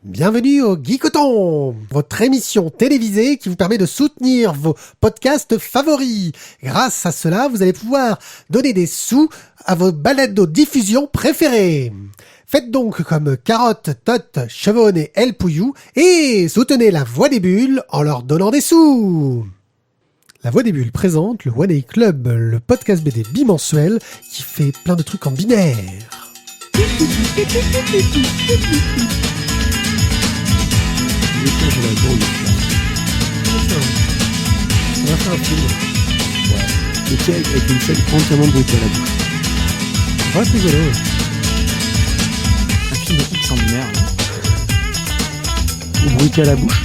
Bienvenue au Geekoton, votre émission télévisée qui vous permet de soutenir vos podcasts favoris. Grâce à cela, vous allez pouvoir donner des sous à vos balados-diffusions préférées. Faites donc comme Carotte, Tot, Chevonne et El Pouillou et soutenez la Voix des Bulles en leur donnant des sous. La Voix des Bulles présente le One A Club, le podcast BD bimensuel qui fait plein de trucs en binaire. On va faire un film. Ouais. Le tien avec une scène entièrement bruitée à la bouche. Ouais, c'est rigolo. Un film de X en binaire. Ou bruitée à la bouche.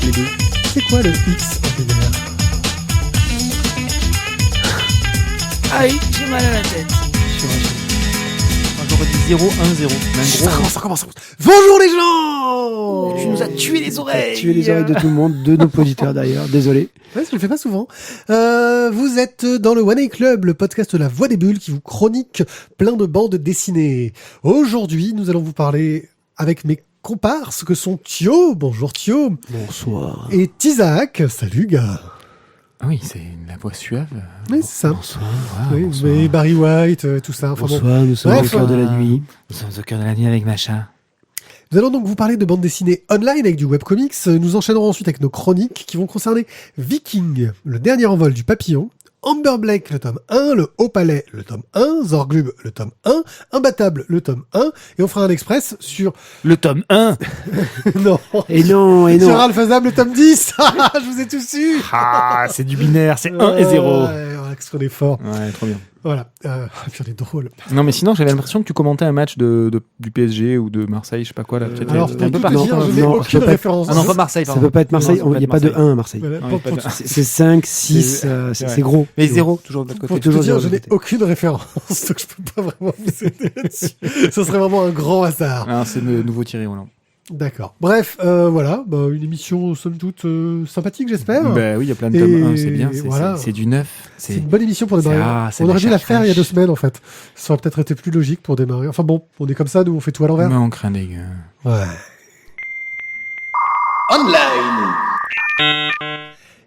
Les deux. C'est quoi le X en binaire? Aïe, j'ai mal à la tête. J'aurais dit 0, 1, 0. Ça commence. Bonjour les gens! Tu nous as tué les oreilles. Tuer les oreilles de tout le monde, de nos auditeurs d'ailleurs, désolé. Ouais, je le fais pas souvent. Vous êtes dans le One A Club, le podcast de la Voix des Bulles qui vous chronique plein de bandes dessinées. Aujourd'hui, nous allons vous parler avec mes comparses que sont Thio. Bonjour Thio. Bonsoir. Et Tizak. Salut gars. Ah oui, c'est la voix suave. Oui, c'est ça. Bonsoir. Oui, bonsoir. mais Barry White, tout ça. Enfin, bon. Bonsoir, nous sommes au Bref, cœur de la nuit. Nous sommes au cœur de la nuit avec Macha. Nous allons donc vous parler de bande dessinée online avec du webcomics. Nous enchaînerons ensuite avec nos chroniques qui vont concerner Viking, le dernier envol du papillon, Amber Blake, le tome 1, le Haut Palais, le tome 1, Zorglub, le tome 1, Imbattable, le tome 1, et on fera un express sur... Le tome 1. non. Et non. Sur Alphazam, le tome 10. Je vous ai tous su. Ah, c'est du binaire, c'est 1 et 0. Ouais, on a extra d'effort. Ouais, trop bien. Voilà. Puis on est drôle. Non, mais sinon, j'avais l'impression que tu commentais un match du PSG ou de Marseille, je sais pas quoi. Là. Alors, C'était un pour peu tout te partout. dire, je n'ai non, aucune ça peut référence. Ah non, pas Marseille, Ça pardon. peut pas être Marseille, Non, il n'y a pas de 1 à Marseille. Voilà, Non, pour- il y a pour- pas de- C'est 5, 6, c'est gros. Mais 0, toujours de l'autre Pour côté. tout te toujours dire, zéro je de n'ai côté. aucune référence, donc je peux pas vraiment vous aider là-dessus. Ce serait vraiment un grand hasard. Ah, c'est le nouveau Thierry Roland. D'accord. Bref, voilà, une émission somme toute sympathique, j'espère. Bah oui, il y a plein de Et tomes 1, c'est bien, voilà. c'est du neuf. C'est une bonne émission pour démarrer. c'est On de aurait dû la faire il y a 2 cherche. semaines en fait. Ça aurait peut-être été plus logique pour démarrer. Enfin bon, on est comme ça, nous on fait tout à l'envers. Mais on craint des gars. Ouais.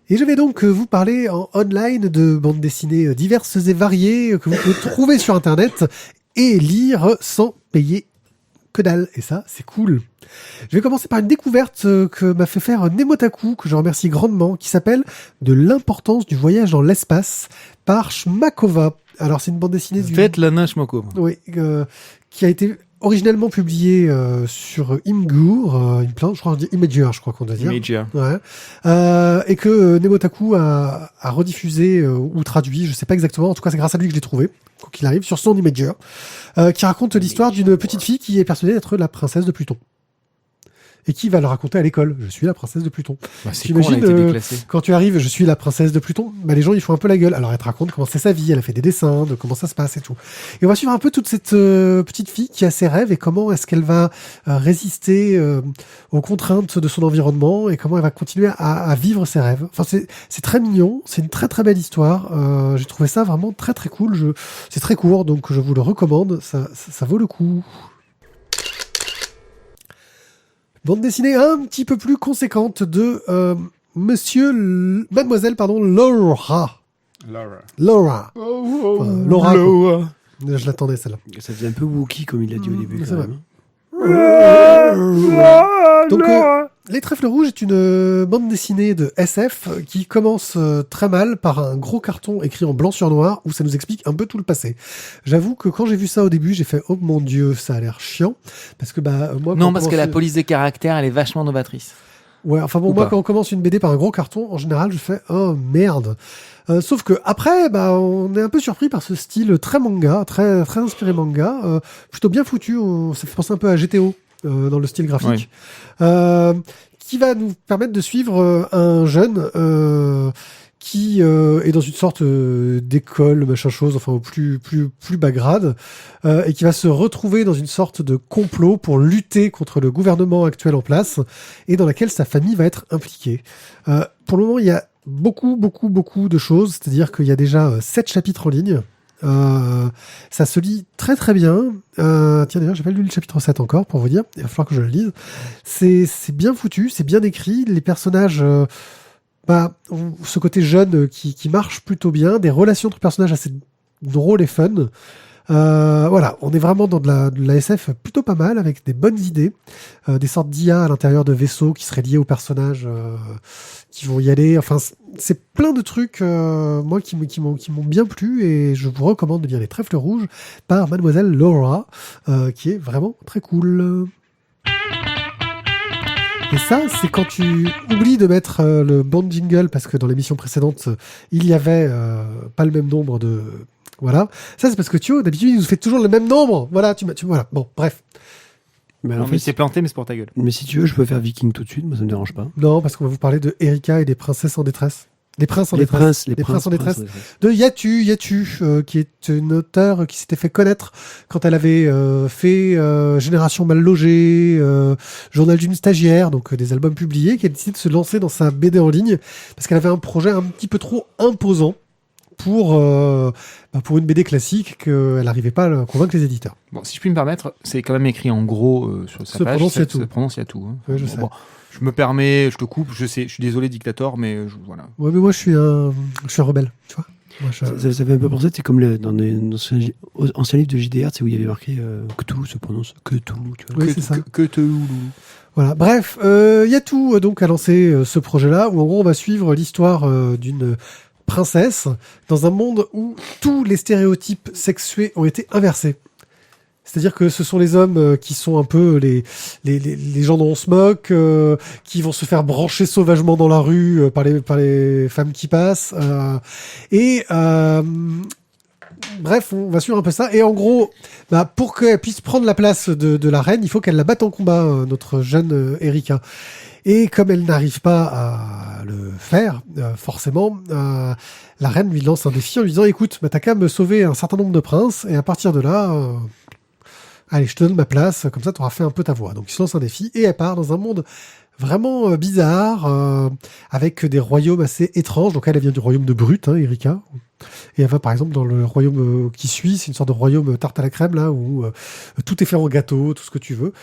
Et je vais donc vous parler en online de bandes dessinées diverses et variées que vous pouvez trouver sur internet et lire sans payer que dalle. Et ça, c'est cool. Je vais commencer par une découverte que m'a fait faire Nemotaku, que je remercie grandement, qui s'appelle « De l'importance du voyage dans l'espace » par Shmakova. Alors, c'est une bande dessinée du... Faites la nage Moko. Oui, qui a été originellement publiée sur Imgur, je crois qu'on dit Imager, je crois qu'on doit dire. Major. Ouais. Et que Nemotaku a rediffusé ou traduit, je sais pas exactement, en tout cas c'est grâce à lui que je l'ai trouvé, quoi qu'il arrive, sur son Imager, qui raconte l'histoire d'une petite fille qui est persuadée d'être la princesse de Pluton. Et qui va le raconter à l'école. Je suis la princesse de Pluton. Bah, c'est con, elle a T'imagines, été déclassée. Quand tu arrives, je suis la princesse de Pluton, bah, les gens, ils font un peu la gueule. Alors, elle te raconte comment c'est sa vie, elle a fait des dessins, de comment ça se passe et tout. Et on va suivre un peu toute cette petite fille qui a ses rêves et comment est-ce qu'elle va résister aux contraintes de son environnement et comment elle va continuer à vivre ses rêves. Enfin, c'est très mignon, c'est une très très belle histoire. J'ai trouvé ça vraiment très très cool. C'est très court, donc je vous le recommande. Ça vaut le coup. Bande dessinée un petit peu plus conséquente de mademoiselle, Laura. Laura. Laura. Je l'attendais, celle-là. Ça faisait un peu Wookie comme il a dit au début. C'est quand vrai. même. Donc, Les Trèfles Rouges est une bande dessinée de SF qui commence très mal par un gros carton écrit en blanc sur noir où ça nous explique un peu tout le passé. J'avoue que quand j'ai vu ça au début, j'ai fait « Oh mon Dieu, ça a l'air chiant ». Parce que moi, Non, parce que la police des caractères, elle est vachement novatrice. Ouais, enfin bon, Ou moi pas. quand on commence une BD par un gros carton, en général, je fais « Oh merde ». Sauf que après, on est un peu surpris par ce style très manga, très très inspiré manga, plutôt bien foutu. Ça fait penser un peu à GTO dans le style graphique, qui va nous permettre de suivre un jeune qui est dans une sorte d'école, machin chose, enfin au plus bas grade, et qui va se retrouver dans une sorte de complot pour lutter contre le gouvernement actuel en place, et dans laquelle sa famille va être impliquée. Pour le moment, il y a beaucoup de choses, c'est-à-dire qu'il y a déjà 7 chapitres en ligne, Ça se lit très très bien. Tiens, d'ailleurs, j'ai pas lu le chapitre 7 encore, pour vous dire. Il va falloir que je le lise. C'est bien foutu, c'est bien écrit. Les personnages, ont ce côté jeune qui marche plutôt bien. Des relations entre personnages assez drôles et fun. Voilà, on est vraiment dans de la SF plutôt pas mal, avec des bonnes idées, des sortes d'IA à l'intérieur de vaisseaux qui seraient liés aux personnages qui vont y aller. Enfin, c'est plein de trucs, moi, qui m'ont bien plu, et je vous recommande de lire Les Trèfles Rouges par Mademoiselle Laura, qui est vraiment très cool. Et ça, c'est quand tu oublies de mettre le bon jingle, parce que dans l'émission précédente, il y avait pas le même nombre de... Voilà. Ça, c'est parce que Thio, d'habitude, il nous fait toujours le même nombre. Voilà, voilà. Bon, bref. Mais En en fait, fait, il s'est planté, mais c'est pour ta gueule. mais si tu veux, je peux faire Viking tout de suite, moi ça me dérange pas. Non, parce qu'on va vous parler de Erika et des princesses en détresse. Les princes en Les détresse. princes en détresse. De Yatu, qui est une auteure qui s'était fait connaître quand elle avait fait Génération Mal Logée, Journal d'une stagiaire, donc des albums publiés, qui a décidé de se lancer dans sa BD en ligne, parce qu'elle avait un projet un petit peu trop imposant pour une BD classique qu'elle n'arrivait pas à convaincre les éditeurs. Bon, si je puis me permettre, c'est quand même écrit en gros sur sa Se page. prononce Yatou. Se prononce Yatou. Hein. Ouais, je sais. Je me permets, je te coupe, je sais, je suis désolé, dictateur, mais voilà. Ouais, mais moi, je suis un rebelle, tu vois. Moi, Ça fait un peu penser, c'est comme dans les anciens livres de JDR, c'est où il y avait marqué Cthulhu se prononce Cthulhu, tu vois. Oui, c'est ça. Que te loulou. Voilà. Bref, Yatou donc a lancé ce projet-là, où en gros, on va suivre l'histoire d'une princesse dans un monde où tous les stéréotypes sexués ont été inversés. C'est-à-dire que ce sont les hommes qui sont un peu les gens dont on se moque, qui vont se faire brancher sauvagement dans la rue par les femmes qui passent. Bref, on va suivre un peu ça. Et en gros, pour qu'elle puisse prendre la place de la reine, il faut qu'elle la batte en combat, notre jeune Erika. Et comme elle n'arrive pas à le faire, forcément, la reine lui lance un défi en lui disant « Écoute, t'as qu'à me sauver un certain nombre de princes, et à partir de là... allez, je te donne ma place, comme ça tu auras fait un peu ta voix. » Donc il se lance un défi et elle part dans un monde vraiment bizarre, avec des royaumes assez étranges. Donc elle vient du royaume de Brut, Erika. Et elle va par exemple dans le royaume qui suit, c'est une sorte de royaume tarte à la crème, là, où tout est fait en gâteau, tout ce que tu veux.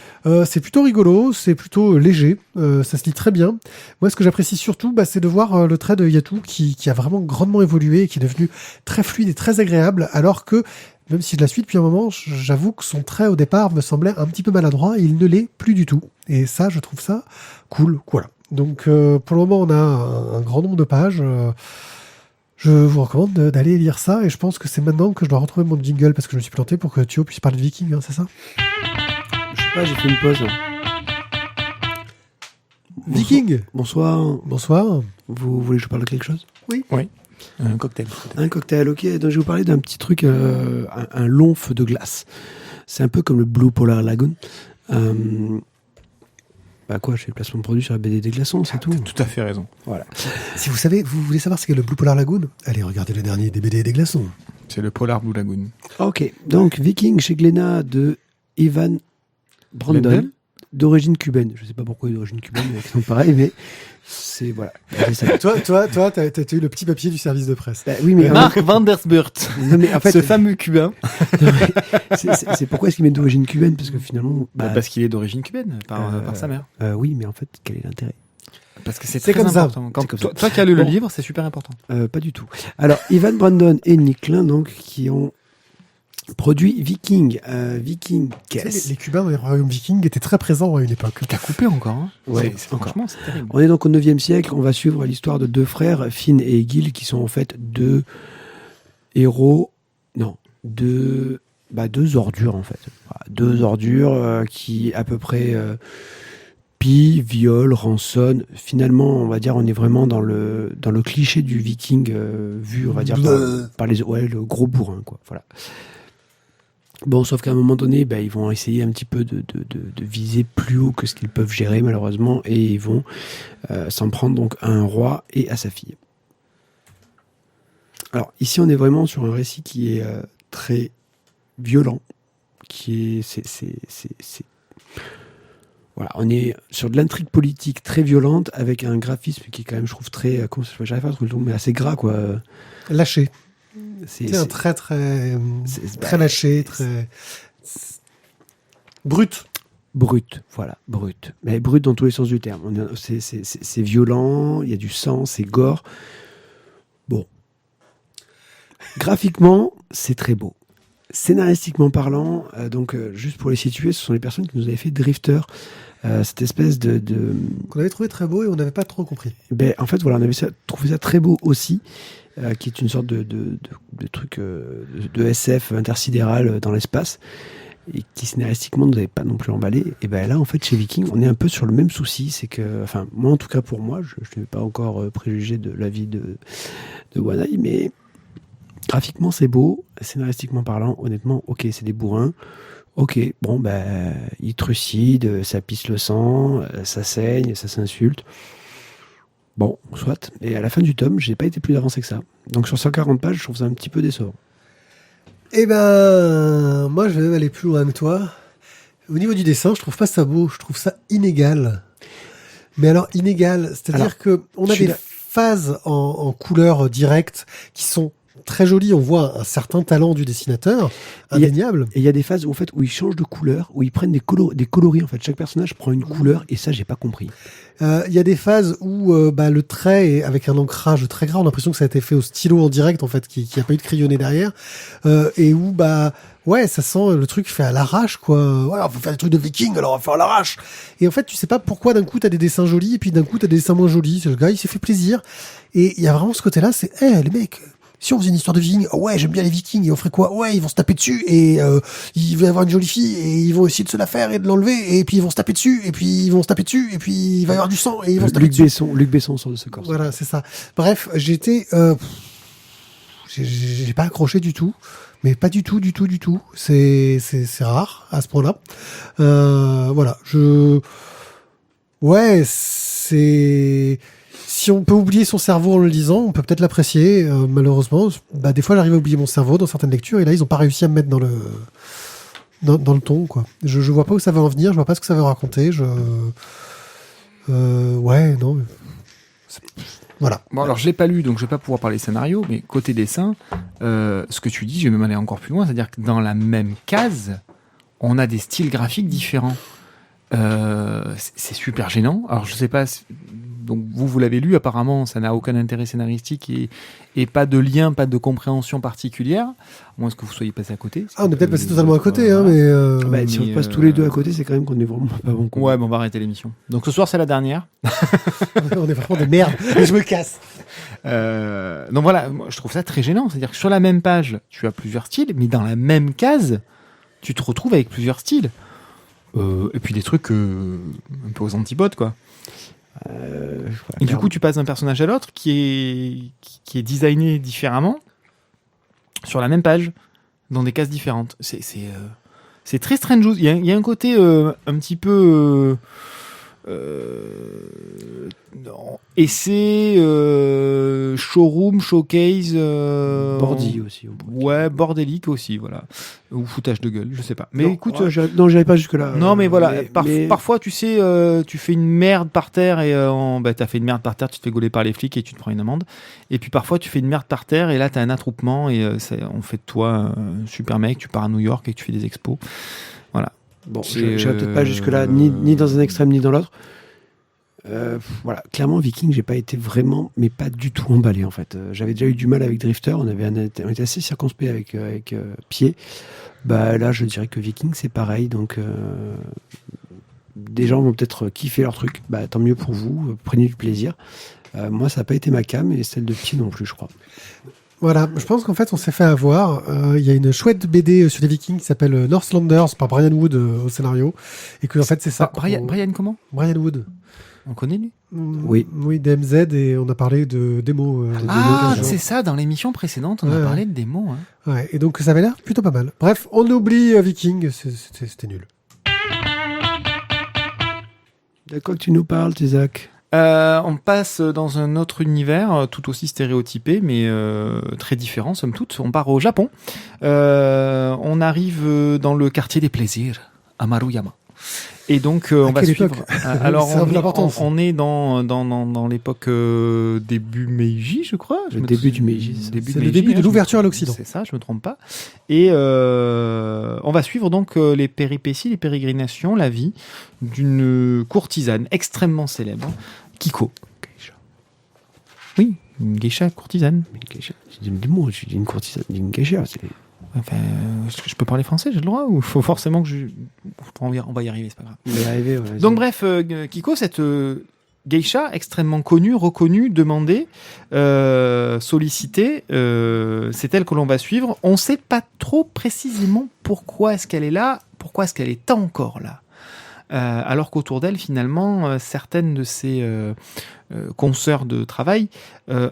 C'est plutôt rigolo, c'est plutôt léger, ça se lit très bien. Moi, ce que j'apprécie surtout, c'est de voir le trait de Yatou qui a vraiment grandement évolué et qui est devenu très fluide et très agréable, alors que même si je la suis depuis un moment, j'avoue que son trait au départ me semblait un petit peu maladroit et il ne l'est plus du tout. Et ça, je trouve ça cool. Voilà. Donc pour le moment, on a un grand nombre de pages. Je vous recommande d'aller lire ça, et je pense que c'est maintenant que je dois retrouver mon jingle parce que je me suis planté pour que Thio puisse parler de Viking, c'est ça ? Je sais pas, j'ai fait une pause. Viking. Bonsoir. Bonsoir. Vous voulez que je parle de quelque chose ? Oui. Un cocktail. Un cocktail, ok. Donc je vais vous parler d'un petit truc, un long feu de glace. C'est un peu comme le Blue Polar Lagoon. Je fais le placement de produit sur la BD des glaçons, c'est tout. Tout à fait raison. Voilà. Si vous voulez savoir ce qu'est le Blue Polar Lagoon, allez regarder le dernier des BD des glaçons. C'est le Polar Blue Lagoon. Ok. Donc Viking chez Glénat de Ivan Brandon, Lendl, d'origine cubaine. Je sais pas pourquoi il est d'origine cubaine, mais c'est pareil, mais c'est voilà. C'est ça. Toi, t'as eu le petit papier du service de presse. Oui, mais Mark Vandersburt. non, mais en fait, Ce fameux cubain. c'est pourquoi est-ce qu'il met d'origine cubaine, parce que finalement, Parce qu'il est d'origine cubaine, par sa mère. oui, mais en fait, quel est l'intérêt? Parce que c'est C'est très comme ça. important. Quand C'est comme ça. toi qui as lu le Bon. livre, c'est super important. Pas du tout. Alors, Ivan Brandon et Nick Klein, donc, qui ont produit Viking. Viking, Tu sais, qu'est-ce les Cubains dans les royaumes vikings étaient très présents à une époque. T'as coupé encore, hein. Ouais, encore. Franchement, c'est terrible. On est donc au 9e siècle, on va suivre l'histoire de deux frères, Finn et Egil, qui sont en fait deux héros, deux ordures en fait. Voilà, deux ordures qui à peu près pillent, violent, rançonnent. Finalement, on va dire, on est vraiment dans le cliché du viking vu, on va dire, par le gros bourrin, quoi. Voilà. Bon, sauf qu'à un moment donné, ils vont essayer un petit peu de viser plus haut que ce qu'ils peuvent gérer, malheureusement, et ils vont s'en prendre donc à un roi et à sa fille. Alors, ici, on est vraiment sur un récit qui est très violent, Voilà, on est sur de l'intrigue politique très violente, avec un graphisme qui est quand même, je trouve, très... j'arrive pas à trouver le nom, mais assez gras, quoi. Lâché. C'est un trait très lâché, très brut. Brut, voilà, brut. Mais brut dans tous les sens du terme. C'est violent, il y a du sang, c'est gore. Bon. Graphiquement, c'est très beau. Scénaristiquement parlant, juste pour les situer, ce sont les personnes qui nous avaient fait Drifter, cette espèce de... qu'on avait trouvé très beau et on n'avait pas trop compris. En fait, voilà, on avait trouvé ça très beau aussi, qui est une sorte de truc de SF intersidéral dans l'espace, et qui scénaristiquement ne nous avait pas non plus emballé. Et là, en fait, chez Viking, on est un peu sur le même souci, c'est que, enfin, moi, en tout cas pour moi, je ne vais pas encore préjuger de l'avis de Wanai, mais graphiquement, c'est beau, scénaristiquement parlant, honnêtement, ok, c'est des bourrins. Ok, bon, ils trucident, ça pisse le sang, ça saigne, ça s'insulte. Bon, soit. Et à la fin du tome, j'ai pas été plus avancé que ça. Donc sur 140 pages, je trouve ça un petit peu décevant. Moi, je vais même aller plus loin que toi. Au niveau du dessin, je trouve pas ça beau, je trouve ça inégal. Mais alors, inégal, c'est-à-dire que on a des phases en couleur directe qui sont très joli, on voit un certain talent du dessinateur, indéniable. Et il y a des phases où, en fait, où ils changent de couleur, où ils prennent des coloris. En fait, chaque personnage prend une couleur, et ça, j'ai pas compris. Il y a des phases où le trait est avec un ancrage très gras. On a l'impression que ça a été fait au stylo en direct, en fait, qui a pas eu de crayonné derrière, et où ça sent le truc fait à l'arrache, quoi. Voilà, on faut faire des trucs de viking, alors on va faire à l'arrache. Et en fait, tu sais pas pourquoi d'un coup t'as des dessins jolis, et puis d'un coup t'as des dessins moins jolis. Le gars, il s'est fait plaisir. Et il y a vraiment ce côté-là, c'est, les mecs, si on faisait une histoire de vikings, ouais, j'aime bien les vikings, et on ferait quoi? Ouais, ils vont se taper dessus, et il va y avoir une jolie fille, et ils vont essayer de se la faire et de l'enlever, et puis ils vont se taper dessus, et puis ils vont se taper dessus, et puis il va y avoir du sang, et ils vont se taper dessus. Luc Besson sort de ce corps. Voilà, c'est ça. Bref, j'ai pas accroché du tout, mais pas du tout. C'est rare, à ce point-là. Si on peut oublier son cerveau en le lisant, on peut peut-être l'apprécier. Malheureusement, des fois, j'arrive à oublier mon cerveau dans certaines lectures, et là, ils ont pas réussi à me mettre dans le ton, quoi. Je vois pas où ça va en venir, je vois pas ce que ça va raconter. Voilà. Bon, alors je l'ai pas lu, donc je vais pas pouvoir parler scénario, mais côté dessin, ce que tu dis, je vais même aller encore plus loin, c'est-à-dire que dans la même case, on a des styles graphiques différents. C'est super gênant. Alors je sais pas. Donc vous l'avez lu, apparemment ça n'a aucun intérêt scénaristique et pas de lien, pas de compréhension particulière. À moins que vous soyez passé à côté. On est peut-être passé totalement à côté, mais... si on passe tous les deux à côté, c'est quand même qu'on est vraiment pas bon. Ouais, on va arrêter l'émission. Donc ce soir c'est la dernière. On est vraiment des merdes, et je me casse. Donc voilà, moi, je trouve ça très gênant. C'est-à-dire que sur la même page, tu as plusieurs styles, mais dans la même case, tu te retrouves avec plusieurs styles. Et puis des trucs un peu aux antipodes, quoi. Et du coup, tu passes d'un personnage à l'autre qui est designé différemment sur la même page, dans des cases différentes. C'est très strange. Il y a un côté un petit peu essai, showroom, showcase, Bordy aussi. Ouais, bordélique aussi, voilà. Ou foutage de gueule, je sais pas. Mais non, écoute, j'irai pas jusque là. Non, mais voilà. Parfois, tu sais, tu fais une merde par terre et t'as fait une merde par terre, tu te fais gauler par les flics et tu te prends une amende. Et puis parfois, tu fais une merde par terre et là, t'as un attroupement et on fait de toi un super mec. Tu pars à New York et tu fais des expos. Voilà. Bon, j'irai peut-être pas jusque là, ni dans un extrême ni dans l'autre. Voilà, clairement Viking, j'ai pas été vraiment, mais pas du tout emballé en fait. J'avais déjà eu du mal avec Drifter, on était assez circonspect avec Pied. Là, je dirais que Viking c'est pareil, donc des gens vont peut-être kiffer leur truc. Tant mieux pour vous, prenez du plaisir. Moi, ça n'a pas été ma cam et celle de Pied non plus, je crois. Voilà, je pense qu'en fait, on s'est fait avoir. Il y a une chouette BD sur les Vikings qui s'appelle Northlanders par Brian Wood au scénario, et que en fait c'est ça. Brian comment? Brian Wood. On connaît lui? Oui, DMZ, et on a parlé de démos. C'est ça, dans l'émission précédente, on a parlé de démos. Hein. Ouais, et donc ça avait l'air plutôt pas mal. Bref, on oublie Viking, c'était nul. De quoi que tu nous parles, Isaac? On passe dans un autre univers, tout aussi stéréotypé, mais très différent, somme toute. On part au Japon. On arrive dans le quartier des plaisirs, à Maruyama. Et donc, on va quelle suivre. époque Alors, Ça a de l'importance. on est dans l'époque début Meiji, je crois. Le début du Meiji. C'est le début de l'ouverture à l'Occident. C'est ça, je me trompe pas. Et on va suivre donc les péripéties, les pérégrinations, la vie d'une courtisane extrêmement célèbre, Kiko. Oui, une geisha courtisane. Une geisha. J'ai dit une courtisane, une geisha. Enfin, je peux parler français, j'ai le droit, ou il faut forcément que je... On va y arriver, c'est pas grave. On va y arriver, ouais, Donc bref, Kiko, cette geisha extrêmement connue, reconnue, demandée, sollicitée, c'est elle que l'on va suivre. On ne sait pas trop précisément pourquoi est-ce qu'elle est là, pourquoi est-ce qu'elle est encore là. Alors qu'autour d'elle, finalement, certaines de ses consoeurs de travail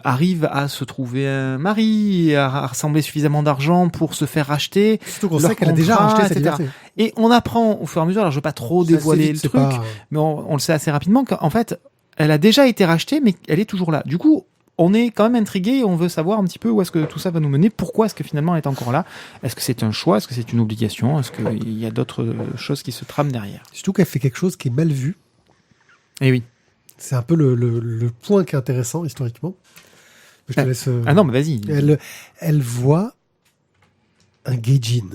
arrivent à se trouver un mari, à rassembler suffisamment d'argent pour se faire racheter. Surtout qu'on leur sait qu'elle a déjà contrat, racheté cette etc. liberté. Et on apprend au fur et à mesure, alors je ne veux pas trop C'est assez dévoiler vite, le c'est truc, pas- mais on le sait assez rapidement qu'en fait, elle a déjà été rachetée, mais elle est toujours là. Du coup, on est quand même intrigué et on veut savoir un petit peu où est-ce que tout ça va nous mener, pourquoi est-ce que finalement elle est encore là. Est-ce que c'est un choix, est-ce que c'est une obligation, est-ce qu'il y a d'autres choses qui se trament derrière. Surtout qu'elle fait quelque chose qui est mal vu. Et oui. C'est un peu le point qui est intéressant historiquement. Je te laisse. Ah non, mais vas-y. Elle voit un gaijin.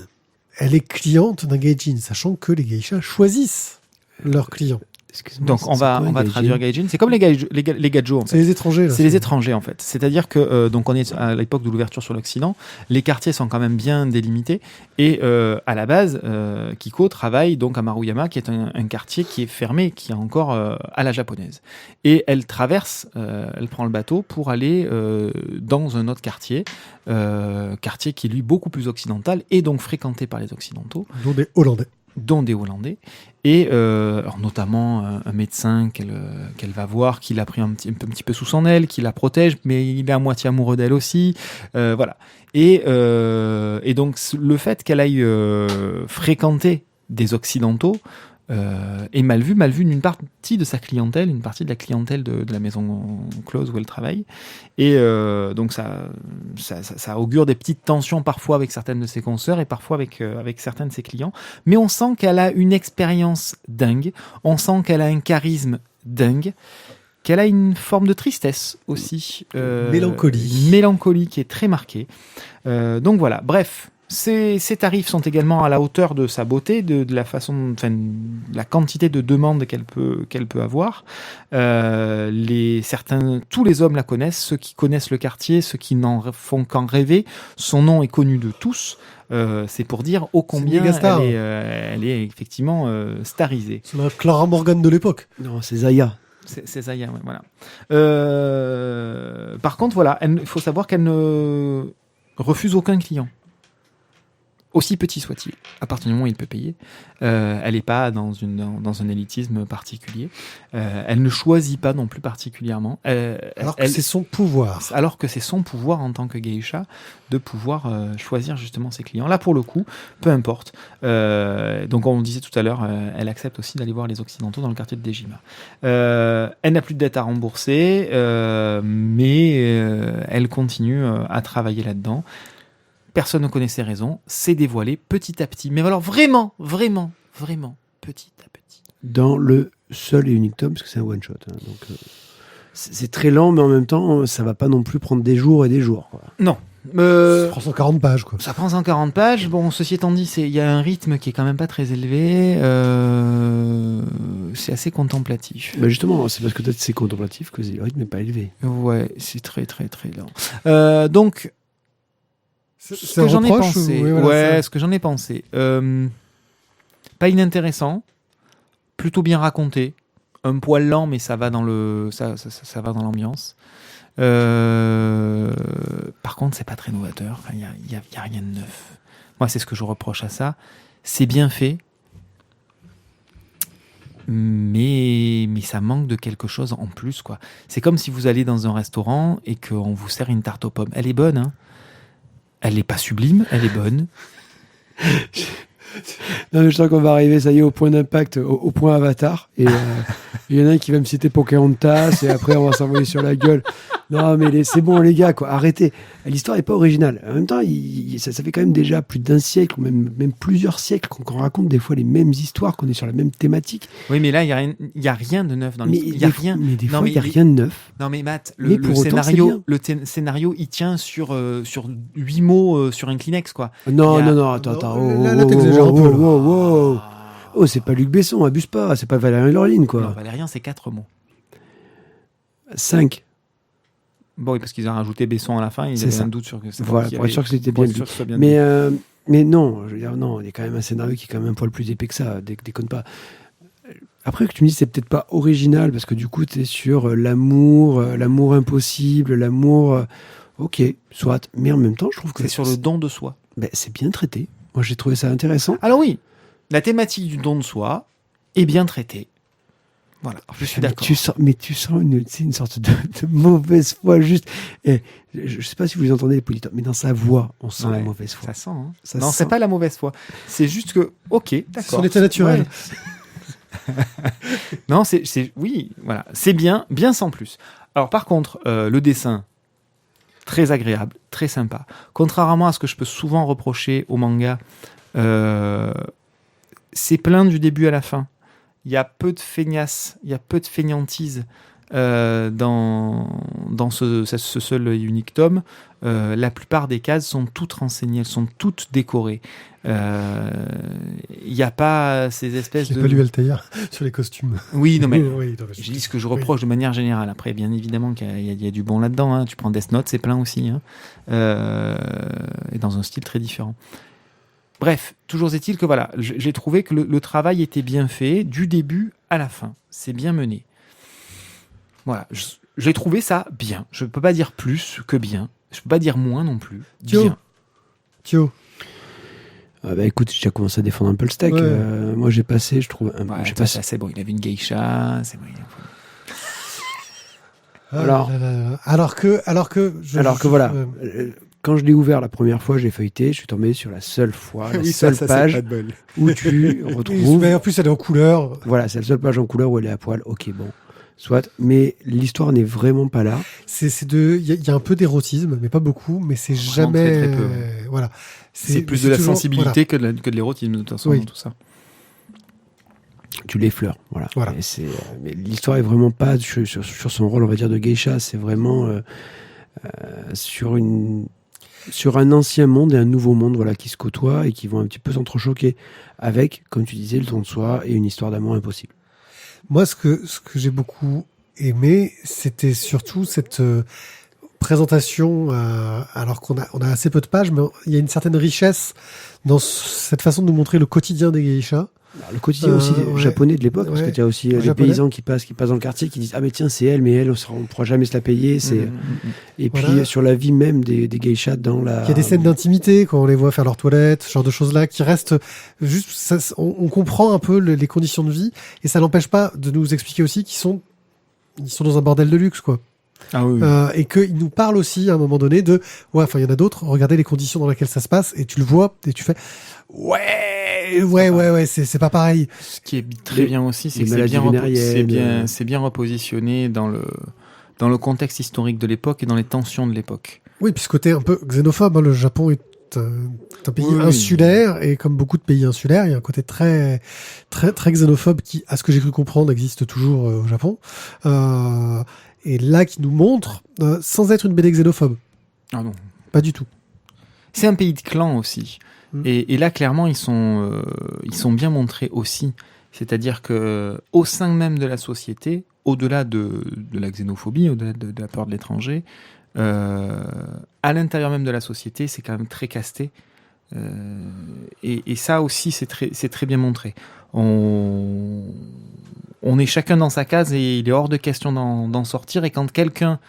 Elle est cliente d'un gaijin, sachant que les geishas choisissent leurs clients. Excuse-moi, Donc on va traduire gaijin. C'est comme les gaijos en C'est fait. les étrangers. Là, C'est les étrangers en fait. C'est-à-dire que donc on est à l'époque de l'ouverture sur l'Occident, les quartiers sont quand même bien délimités et à la base Kiko travaille donc à Maruyama qui est un quartier qui est fermé, qui est encore à la japonaise. Et elle traverse, elle prend le bateau pour aller dans un autre quartier, quartier qui est lui beaucoup plus occidental et donc fréquenté par les occidentaux, dont des Hollandais. dont des Hollandais, et alors notamment un médecin qu'elle va voir, qui l'a pris un petit peu sous son aile, qui la protège, mais il est à moitié amoureux d'elle aussi, voilà. Et donc le fait qu'elle aille fréquenter des Occidentaux est mal vu d'une partie de sa clientèle, une partie de la clientèle de la maison close où elle travaille. Et donc ça augure des petites tensions parfois avec certaines de ses consoeurs et parfois avec certains de ses clients. Mais on sent qu'elle a une expérience dingue, on sent qu'elle a un charisme dingue, qu'elle a une forme de tristesse aussi. Mélancolie. Une mélancolie qui est très marquée. Donc voilà, bref. Ses tarifs sont également à la hauteur de sa beauté, de la façon, enfin, de la quantité de demandes qu'elle peut avoir. Tous les hommes la connaissent, ceux qui connaissent le quartier, ceux qui n'en font qu'en rêver. Son nom est connu de tous. C'est pour dire ô combien elle est effectivement starisée. C'est la Clara Morgan de l'époque. Non, c'est Zaya. C'est Zaya, ouais, voilà. Par contre, voilà, il faut savoir qu'elle ne refuse aucun client. Aussi petit soit-il, à partir du moment où il peut payer. Elle n'est pas dans un élitisme particulier. Elle ne choisit pas non plus particulièrement. Alors que c'est son pouvoir. Alors que c'est son pouvoir en tant que geisha de pouvoir choisir justement ses clients. Là, pour le coup, peu importe. Donc, on le disait tout à l'heure, elle accepte aussi d'aller voir les Occidentaux dans le quartier de Dejima. Elle n'a plus de dette à rembourser, mais elle continue à travailler là-dedans. Personne ne connaît ses raisons, c'est dévoilé petit à petit. Mais alors vraiment, vraiment, vraiment, petit à petit. Dans le seul et unique tome, parce que c'est un one-shot. Hein, donc c'est très lent, mais en même temps, ça va pas non plus prendre des jours et des jours. Quoi. Non. Ça prend 140 pages, quoi. Ça prend 140 pages. Bon, ceci étant dit, il y a un rythme qui est quand même pas très élevé. C'est assez contemplatif. Bah justement, c'est parce que peut-être c'est contemplatif que le rythme n'est pas élevé. Ouais, c'est très, très, très lent. Donc, ce que j'en ai pensé, ce que j'en ai pensé, pas inintéressant, plutôt bien raconté, un poil lent, mais ça va dans ça va dans l'ambiance. Par contre, c'est pas très novateur. Il y a rien de neuf. Moi, c'est ce que je reproche à ça. C'est bien fait, mais ça manque de quelque chose en plus, quoi. C'est comme si vous allez dans un restaurant et qu'on vous sert une tarte aux pommes. Elle est bonne, hein. Elle n'est pas sublime, elle est bonne. Non, mais je sens qu'on va arriver, ça y est, au point d'impact, au point Avatar. Et il y en a un qui va me citer Pocahontas, et après on va s'envoyer sur la gueule. Non, mais c'est bon, les gars, quoi. Arrêtez. L'histoire est pas originale. En même temps, ça fait quand même déjà plus d'un siècle, ou même plusieurs siècles qu'on raconte des fois les mêmes histoires, qu'on est sur la même thématique. Oui, mais là, il y a rien de neuf dans Mais l'histoire. Il y a rien. Mais des Non, fois, mais il n'y a rien de neuf. Non, mais Matt, Mais pour autant, scénario, il tient sur 8 mots sur un Kleenex, quoi. Non, Il y a- non, attends. Là, t'exagères un peu, là. Oh, c'est pas Luc Besson, abuse pas. C'est pas Valérien Lorline, Non, quoi. Valérien, c'est 4 mots. 5. Bon, oui, parce qu'ils ont rajouté Besson à la fin, ils C'est avaient ça. un doute sur que c'est Voilà, pour être sûr que c'était bien lui. Mais non, je veux dire, non, il y a quand même un scénario qui est quand même un poil plus épais que ça, déconne pas. Après que tu me dis c'est peut-être pas original, parce que du coup, tu es sur l'amour impossible, l'amour... ok, soit. Mais en même temps, je trouve que... C'est sur le don de soi. Ben, c'est bien traité. Moi, j'ai trouvé ça intéressant. Alors oui, la thématique du don de soi est bien traitée. Voilà, je suis d'accord. Tu sens une sorte de mauvaise foi, juste. Et je sais pas si vous les entendez, les politeurs, mais dans sa voix, on sent la mauvaise foi. Ça sent, hein. Ça Non, sent. c'est pas la mauvaise foi. C'est juste que, ok, d'accord. Son état naturel. Ouais. Non, oui, voilà. C'est bien sans plus. Alors, par contre, le dessin, très agréable, très sympa. Contrairement à ce que je peux souvent reprocher au manga, c'est plein du début à la fin. Il y a peu de feignasse, il y a peu de feignantise dans ce seul et unique tome. La plupart des cases sont toutes renseignées, elles sont toutes décorées. Il n'y a pas ces espèces J'ai de... pas lu Altair sur les costumes. Oui, non mais... Oui, non, mais Je dis ce que je reproche de manière générale. Après, bien évidemment qu'il y a du bon là-dedans. Hein. Tu prends Death Note, c'est plein aussi. Hein. Et dans un style très différent. Bref, toujours est-il que voilà, j'ai trouvé que le travail était bien fait, du début à la fin. C'est bien mené. Voilà, j'ai trouvé ça bien. Je ne peux pas dire plus que bien. Je ne peux pas dire moins non plus. Bien. Thio. Ah bah écoute, j'ai déjà commencé à défendre un peu le steak. Ouais. Moi, j'ai passé, je trouve... Ouais, j'ai ça, c'est bon, il avait une geisha. C'est bon. Alors- Alors que voilà, quand je l'ai ouvert la première fois, j'ai feuilleté, je suis tombé sur la seule fois, la seule page où tu retrouves... Mais en plus, elle est en couleur. Voilà, c'est la seule page en couleur où elle est à poil. Ok, bon, soit. Mais l'histoire n'est vraiment pas là. Il y a un peu d'érotisme, mais pas beaucoup. Mais c'est Vraiment jamais. très, très peu. Voilà. C'est plus de la toujours- sensibilité que de l'érotisme, de toute façon, Oui. dans tout ça. Tu l'effleures, voilà. Voilà. Mais l'histoire est vraiment pas sur son rôle, on va dire, de geisha. C'est vraiment sur un ancien monde et un nouveau monde, voilà, qui se côtoient et qui vont un petit peu s'entrechoquer avec, comme tu disais, le don de soi et une histoire d'amour impossible. Moi, ce que j'ai beaucoup aimé, c'était surtout cette présentation, alors qu'on a assez peu de pages, mais il y a une certaine richesse dans cette façon de nous montrer le quotidien des geishas. Alors, le quotidien aussi ouais. japonais de l'époque, parce que Ouais. tu as aussi les Japonais. paysans qui passent dans le quartier, qui disent ah mais tiens c'est elle, mais elle on ne pourra jamais se la payer. Et puis Voilà. sur la vie même des geishas dans la. Il y a des scènes d'intimité quand on les voit faire leur toilette, ce genre de choses-là qui restent juste. On comprend un peu les conditions de vie et ça n'empêche pas de nous expliquer aussi ils sont dans un bordel de luxe, quoi. Ah oui. Et qu'ils nous parlent aussi à un moment donné de il y en a d'autres. Regardez les conditions dans lesquelles ça se passe et tu le vois et tu fais ouais, c'est pas pareil. Ce qui est très bien aussi, c'est les que c'est maladies vénériennes, c'est bien repositionné dans le contexte historique de l'époque et dans les tensions de l'époque. Oui, puis ce côté un peu xénophobe, hein, le Japon est un pays Oui. insulaire et comme beaucoup de pays insulaires, il y a un côté très très très xénophobe qui, à ce que j'ai cru comprendre, existe toujours au Japon. Et là, qui nous montre, sans être une BD xénophobe, Ah non. pas du tout. C'est un pays de clans aussi. Et là, clairement, ils sont bien montrés aussi. C'est-à-dire que au sein même de la société, au-delà de la xénophobie, au-delà de la peur de l'étranger, à l'intérieur même de la société, c'est quand même très casté. Et ça aussi, c'est très bien montré. On est chacun dans sa case et il est hors de question d'en sortir. Et quand quelqu'un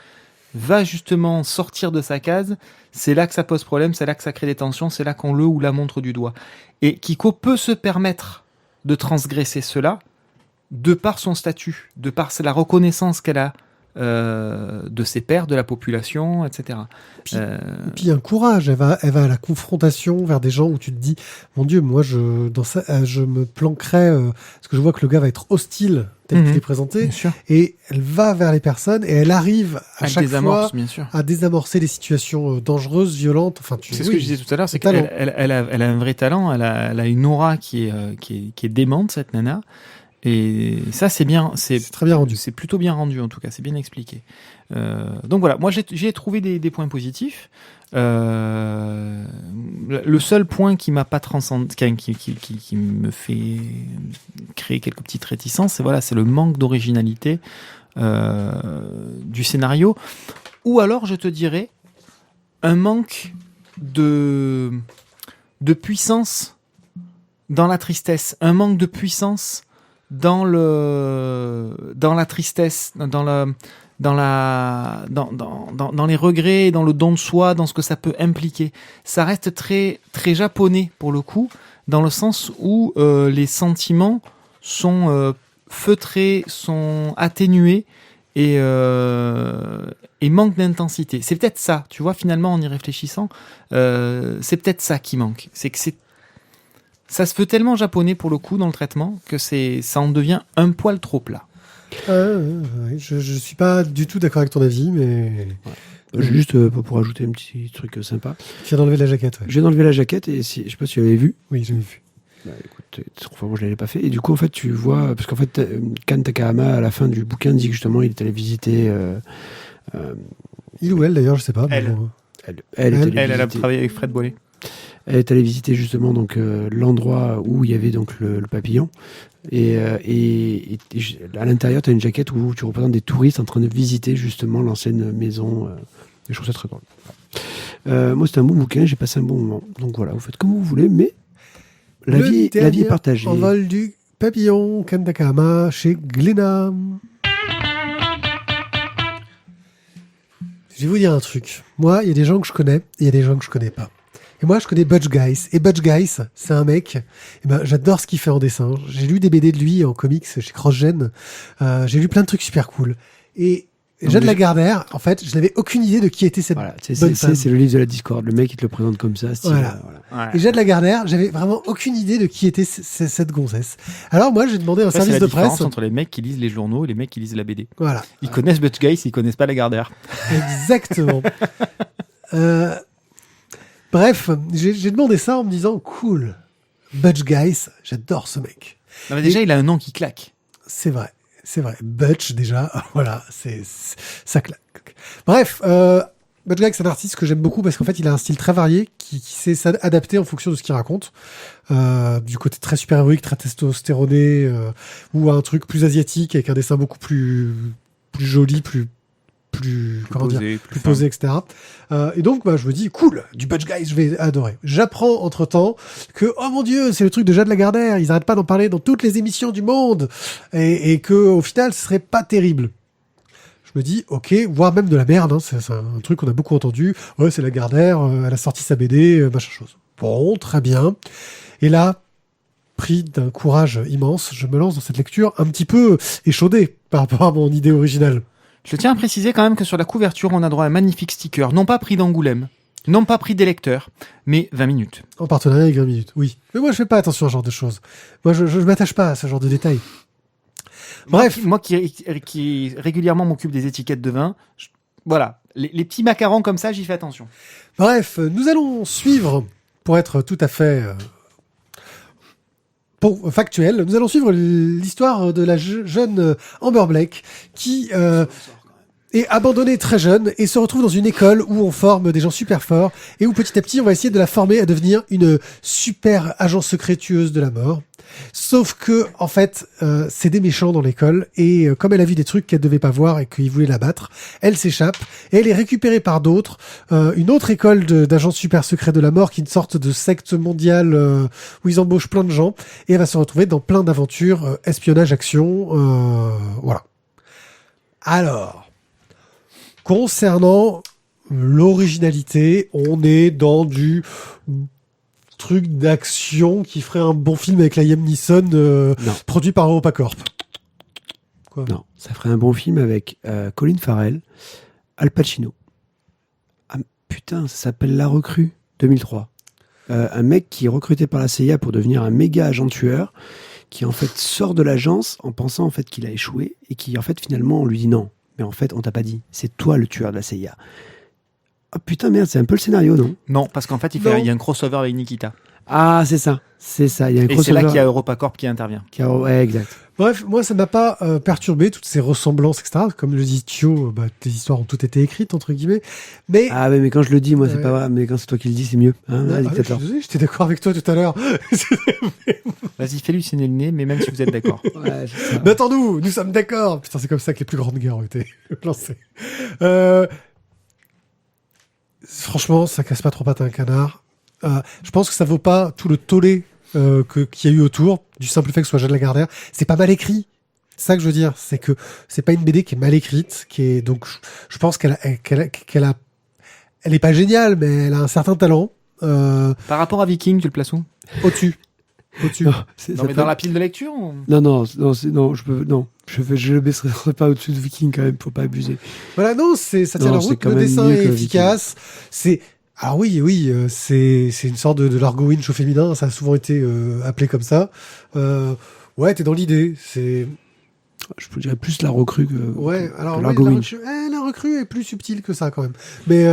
va justement sortir de sa case, c'est là que ça pose problème, c'est là que ça crée des tensions, c'est là qu'on le ou la montre du doigt. Et Kiko peut se permettre de transgresser cela de par son statut, de par la reconnaissance qu'elle a de ses pairs, de la population, etc. Puis un courage, elle va à la confrontation vers des gens où tu te dis, mon Dieu, moi je me planquerais parce que je vois que le gars va être hostile tel qu'il est présenté, Bien sûr. et elle va vers les personnes et elle arrive à Elle chaque désamorce, fois bien sûr. à désamorcer les situations dangereuses, violentes. Enfin, C'est ce que je disais tout à l'heure, c'est talent. qu'elle a un vrai talent, elle a une aura qui est démente, cette nana. Et ça, c'est bien, C'est très bien rendu. c'est plutôt bien rendu en tout cas, c'est bien expliqué. Donc voilà, moi j'ai trouvé des points positifs. Le seul point qui m'a pas transcendé, qui me fait créer quelques petites réticences, c'est le manque d'originalité du scénario, ou alors je te dirais un manque de puissance dans la tristesse, un manque de puissance dans la tristesse, dans les regrets, dans le don de soi, dans ce que ça peut impliquer. Ça reste très, très japonais pour le coup, dans le sens où les sentiments sont feutrés, sont atténués et manquent d'intensité. C'est peut-être ça, tu vois, finalement, en y réfléchissant, c'est peut-être ça qui manque. C'est que ça se fait tellement japonais pour le coup dans le traitement que ça en devient un poil trop plat. Je suis pas du tout d'accord avec ton avis, mais Juste pour ajouter un petit truc sympa. tu viens d'enlever la jaquette. Ouais. Je viens d'enlever la jaquette et je sais pas si tu l'avais vu. Oui, j'ai vu. Bah, écoute, enfin, moi je l'avais pas fait. Et du coup, en fait, tu vois, parce qu'en fait, Kan Takahama, à la fin du bouquin, dit que justement, il est allé visiter. Il ou elle d'ailleurs, je sais pas. mais Elle. bon. Elle est allée Elle a visiter- travaillé avec Fred Boilet. Elle est allée visiter justement donc l'endroit où il y avait donc le papillon et à l'intérieur tu as une jaquette où tu représentes des touristes en train de visiter justement l'ancienne maison et je trouve ça très drôle. Moi c'était un bon bouquin, j'ai passé un bon moment, donc voilà, vous faites comme vous voulez, mais la vie est partagée. En vol du papillon Kan Takahama chez Glénat. Je vais vous dire un truc. Moi, il y a des gens que je connais et il y a des gens que je connais pas. Et moi, je connais Butch Guice. Et Butch Guice, c'est un mec, j'adore ce qu'il fait en dessin. J'ai lu des BD de lui en comics chez CrossGen. J'ai lu plein de trucs super cool. Et Jade Lagardère, en fait, je n'avais aucune idée de qui était cette Voilà, bonne femme. c'est le livre de la Discord, le mec il te le présente comme ça, style, Voilà. Et Jade Lagardère, j'avais vraiment aucune idée de qui était cette gonzesse. Alors moi, j'ai demandé à un Ça, service c'est de la différence presse. entre les mecs qui lisent les journaux et les mecs qui lisent la BD. Voilà. Ils connaissent Butch Guice, ils connaissent pas Lagardère. Exactement. Bref, j'ai demandé ça en me disant, cool, Butch Guice, j'adore ce mec. Non, mais déjà, il a un nom qui claque. C'est vrai. Butch, déjà, voilà, ça claque. Bref, Butch Guice, c'est un artiste que j'aime beaucoup parce qu'en fait, il a un style très varié qui sait s'adapter en fonction de ce qu'il raconte. Du côté très super-héroïque, très testostéroné, ou à un truc plus asiatique avec un dessin beaucoup plus joli, plus comment dire, plus posé, etc. Et donc, je me dis, cool, du Butch Guice, je vais adorer. J'apprends entre-temps que, oh mon Dieu, c'est le truc de Jade Lagardère, ils arrêtent pas d'en parler dans toutes les émissions du monde, et que au final, ce serait pas terrible. Je me dis, ok, voire même de la merde, hein, c'est un truc qu'on a beaucoup entendu. Ouais, c'est Lagardère, elle a sorti sa BD, machin chose. Bon, très bien. Et là, pris d'un courage immense, je me lance dans cette lecture un petit peu échaudée par rapport à mon idée originale. Je tiens à préciser quand même que sur la couverture, on a droit à un magnifique sticker, non pas prix d'Angoulême, non pas prix des lecteurs, mais 20 minutes. En partenariat avec 20 minutes, oui. Mais moi, je fais pas attention à ce genre de choses. Moi, je m'attache pas à ce genre de détails. Bref. Moi qui régulièrement m'occupe des étiquettes de vin, voilà, les petits macarons comme ça, j'y fais attention. Bref, nous allons suivre, pour être tout à fait factuel, nous allons suivre l'histoire de la jeune Amber Blake qui est abandonnée très jeune et se retrouve dans une école où on forme des gens super forts et où petit à petit on va essayer de la former à devenir une super agent secret tueuse de la mort. Sauf que, en fait, c'est des méchants dans l'école et comme elle a vu des trucs qu'elle devait pas voir et qu'ils voulaient la battre, elle s'échappe et elle est récupérée par d'autres, une autre école d'agents super secrets de la mort qui est une sorte de secte mondiale où ils embauchent plein de gens et elle va se retrouver dans plein d'aventures, espionnage, action, voilà. Alors, concernant l'originalité, on est dans du truc d'action qui ferait un bon film avec Liam Neeson produit par EuropaCorp. quoi. Non, ça ferait un bon film avec Colin Farrell, Al Pacino. Ah, putain, ça s'appelle La Recrue, 2003. Un mec qui est recruté par la CIA pour devenir un méga agent tueur, qui en fait sort de l'agence en pensant en fait qu'il a échoué et qui en fait finalement on lui dit non. Mais en fait on t'a pas dit, c'est toi le tueur de la CIA. Ah putain merde, c'est un peu le scénario, non? Non, parce qu'en fait, il y a un crossover avec Nikita. Ah c'est ça, il y a un Et crossover. c'est là qu'il y a EuropaCorp qui intervient. Ouais, exact. Bref, moi, ça m'a pas perturbé, toutes ces ressemblances, etc. Comme le dit Thio, tes histoires ont toutes été écrites, entre guillemets. Mais... Ah ouais, mais quand je le dis, moi, c'est pas vrai. Mais quand c'est toi qui le dis, c'est mieux. Hein, je dictateur. suis désolé, j'étais d'accord avec toi tout à l'heure. Vas-y, fais-lui signer le nez, mais même si vous êtes d'accord. Ouais, c'est ça. Mais attends-nous, nous sommes d'accord. Putain, c'est comme ça que les plus grandes guerres ont été lancées. Franchement, ça casse pas trop pattes à un canard. Je pense que ça vaut pas tout le tollé qu'il y a eu autour, du simple fait que ce soit Jeanne Lagardère. C'est pas mal écrit. C'est ça que je veux dire. C'est que c'est pas une BD qui est mal écrite, qui est, donc, je pense elle est pas géniale, mais elle a un certain talent. Par rapport à Viking, tu le places où? Au-dessus. Non, mais dans la pile de lecture ou... Non, je le baisserai pas au-dessus de Viking quand même, faut pas abuser. Voilà, non, ça tient la route. Le dessin est efficace. Alors oui, c'est une sorte de Largo Winch au féminin. Ça a souvent été appelé comme ça. Ouais, t'es dans l'idée. Je vous dirais plus La Recrue que. Ouais, alors Largo Winch. La recrue est plus subtile que ça quand même. Mais